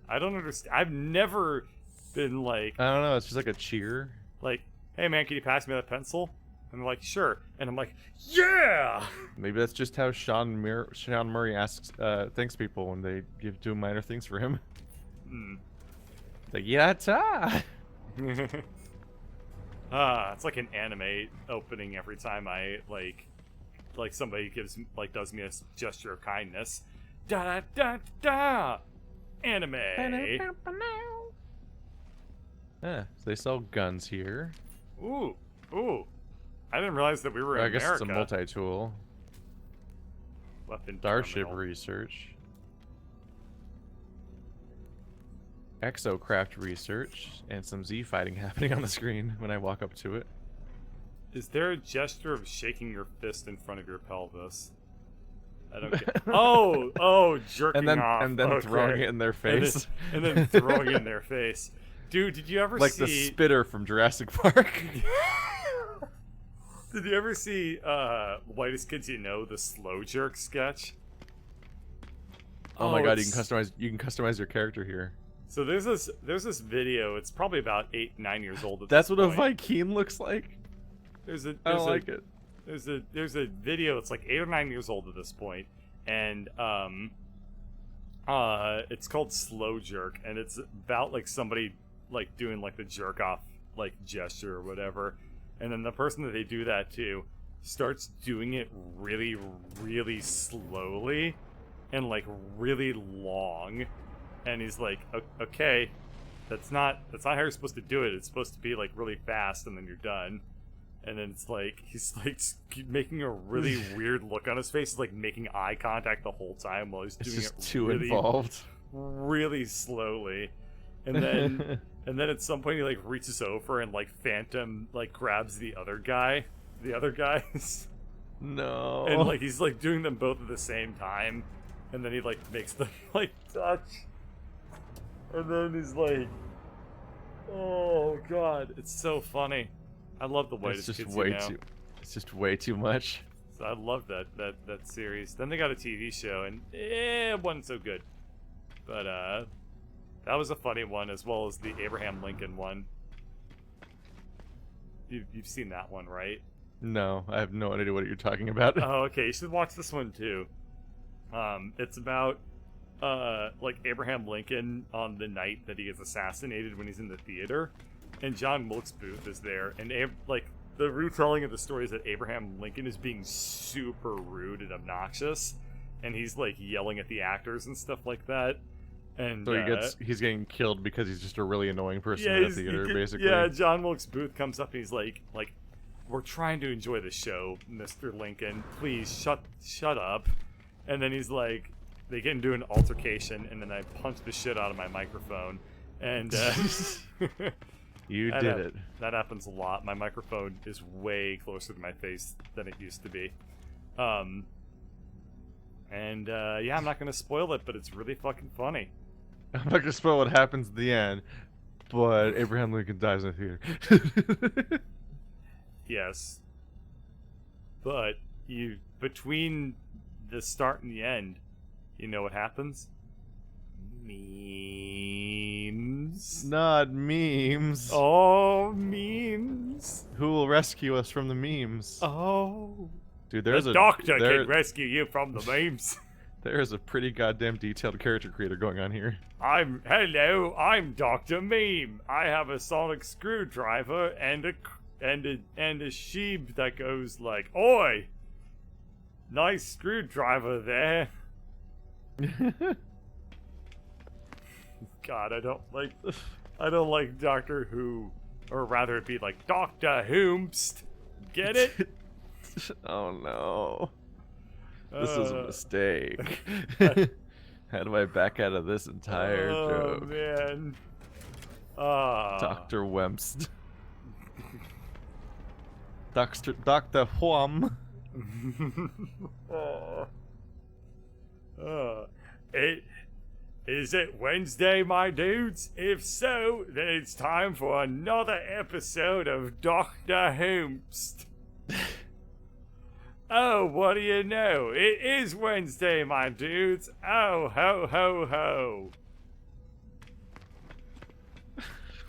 I don't understand. I've never been like, I don't know. It's just like a cheer. hey man, can you pass me that pencil? And they're like, sure. And I'm like, yeah! Maybe that's just how Sean Murray asks thanks people when they do minor things for him. Hmm. Like, yatta! It's like an anime opening every time I like somebody does me a gesture of kindness. Da da da da. Anime. Yeah, so they sell guns here. Ooh, ooh. I didn't realize that we were in I guess America. it's a multi-tool. Weapon Starship terminal. research. Exocraft research. And some Z fighting happening on the screen when I walk up to it. Is there a gesture of shaking your fist in front of your pelvis? I don't get. Oh, jerking off. And then Okay. throwing it in their face. And then throwing it in their face. Dude, did you ever like see the spitter from Jurassic Park. Did you ever see Whitest Kids You Know, the slow jerk sketch? Oh my god, it's- you can customize your character here. So there's this video. It's probably about 8-9 years old. At That's this what a point. Vikine looks like. I don't like it. There's a video. It's like 8 or 9 years old at this point, and it's called Slow Jerk, and it's about like somebody like doing like the jerk off like gesture or whatever, and then the person that they do that to starts doing it really, really slowly and like really long, and he's like, okay, that's not how you're supposed to do it. It's supposed to be like really fast, and then you're done. And then it's like he's like making a really weird look on his face. He's like making eye contact the whole time while he's It's doing just it too really, involved. really slowly. And then at some point he like reaches over and like Phantom like grabs the other guys, No. and like he's like doing them both at the same time. And then he like makes them like touch. And then he's like, oh god, it's so funny. I love the Whitest it's just Kids way You Know. too. It's just way too much. So I love that series. Then they got a TV show, and it wasn't so good. But that was a funny one, as well as the Abraham Lincoln one. You've seen that one, right? No, I have no idea what you're talking about. Oh, okay. You should watch this one too. It's about like Abraham Lincoln on the night that he gets assassinated when he's in the theater, and John Wilkes Booth is there, and like the retelling of the story is that Abraham Lincoln is being super rude and obnoxious, and he's like yelling at the actors and stuff like that. And So he's getting killed because he's just a really annoying person yeah, in the he's- theater, basically. Yeah, John Wilkes Booth comes up and he's like, we're trying to enjoy the show, Mr. Lincoln. Please shut up. And then he's like, they get into an altercation, and then I punch the shit out of my microphone, and You that did hap- it. That happens a lot. My microphone is way closer to my face than it used to be. Yeah, I'm not gonna spoil it, but it's really fucking funny. I'm not gonna spoil what happens at the end, but Abraham Lincoln dies in the theater. Yes. But between the start and the end, you know what happens? Memes. Not memes. Oh, memes. Who will rescue us from the memes? Oh. Dude, there's The a doctor there, can rescue you from the memes. there is a pretty goddamn detailed character creator going on here. I'm Dr. Meme. I have a sonic screwdriver and a sheep that goes like, "Oi, nice screwdriver there." God, I don't like Doctor Who, or rather it be like Doctor Whomst. Get it? Oh no. This is a mistake. How do I back out of this entire Oh joke? man. Dr. Wemst. Dr. Wham. Is it Wednesday, my dudes? If so, then it's time for another episode of Doctor Whomst. Oh, what do you know? It is Wednesday, my dudes. Oh, ho, ho, ho.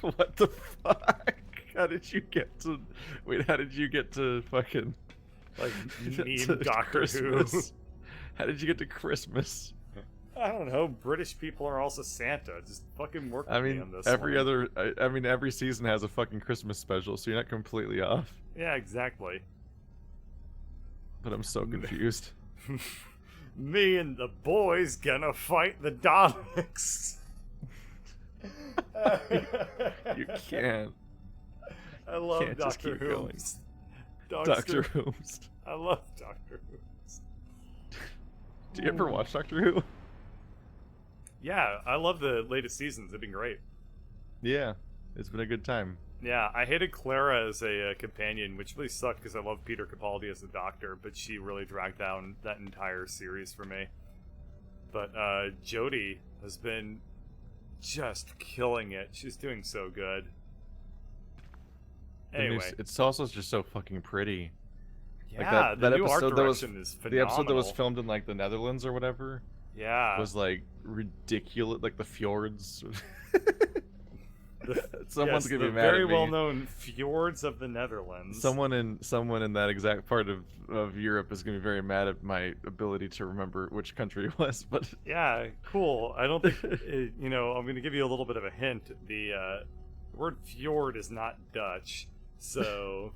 What the fuck? How did you get to... Wait, how did you get to fucking... Like, to meme Doctor Who. Christmas? How did you get to Christmas? I don't know. British people are also Santa. Just fucking work with I me mean, on this every one. other... I mean, every season has a fucking Christmas special, so you're not completely off. Yeah, exactly. But I'm so confused. Me and the boys gonna fight the Daleks. You can't. I love Can't just Doctor keep going. Who's. Doctor Who's. I love Doctor Who's. Do you ever watch Doctor Who? Yeah, I love the latest seasons. They've been great. Yeah, it's been a good time. Yeah, I hated Clara as a companion, which really sucked because I love Peter Capaldi as the Doctor, but she really dragged down that entire series for me. But Jodie has been just killing it. She's doing so good. The new Anyway, it's also just so fucking pretty. yeah, the new art direction is The phenomenal. episode that was filmed in like the Netherlands or whatever yeah, was like ridiculous. Like the fjords. the, Someone's yes, gonna the be mad very at me. well-known fjords of the Netherlands. Someone in that exact part of Europe is gonna be very mad at my ability to remember which country it was. But Yeah, cool. I don't think you know. I'm going to give you a little bit of a hint. The word fjord is not Dutch, so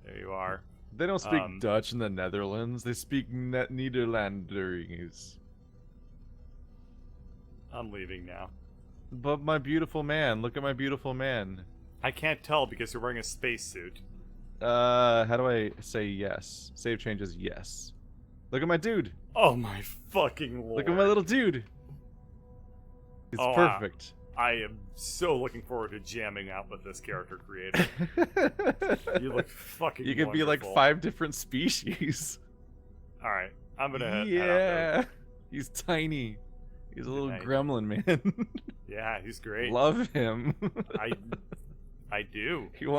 there you are. they don't speak Dutch in the Netherlands. They speak Nederlanders. I'm leaving now. But my beautiful man, look at my beautiful man. I can't tell because you're wearing a spacesuit. How do I say yes? Save changes yes. Look at my dude. Oh my fucking lord! Look at my little dude. He's Oh, perfect. I am so looking forward to jamming out with this character creator. You look fucking. You could be like wonderful. 5 different species. All right, I'm gonna head out there. Yeah. He's tiny. He's a little night. gremlin, man. Yeah, he's great. Love him. I do. He wants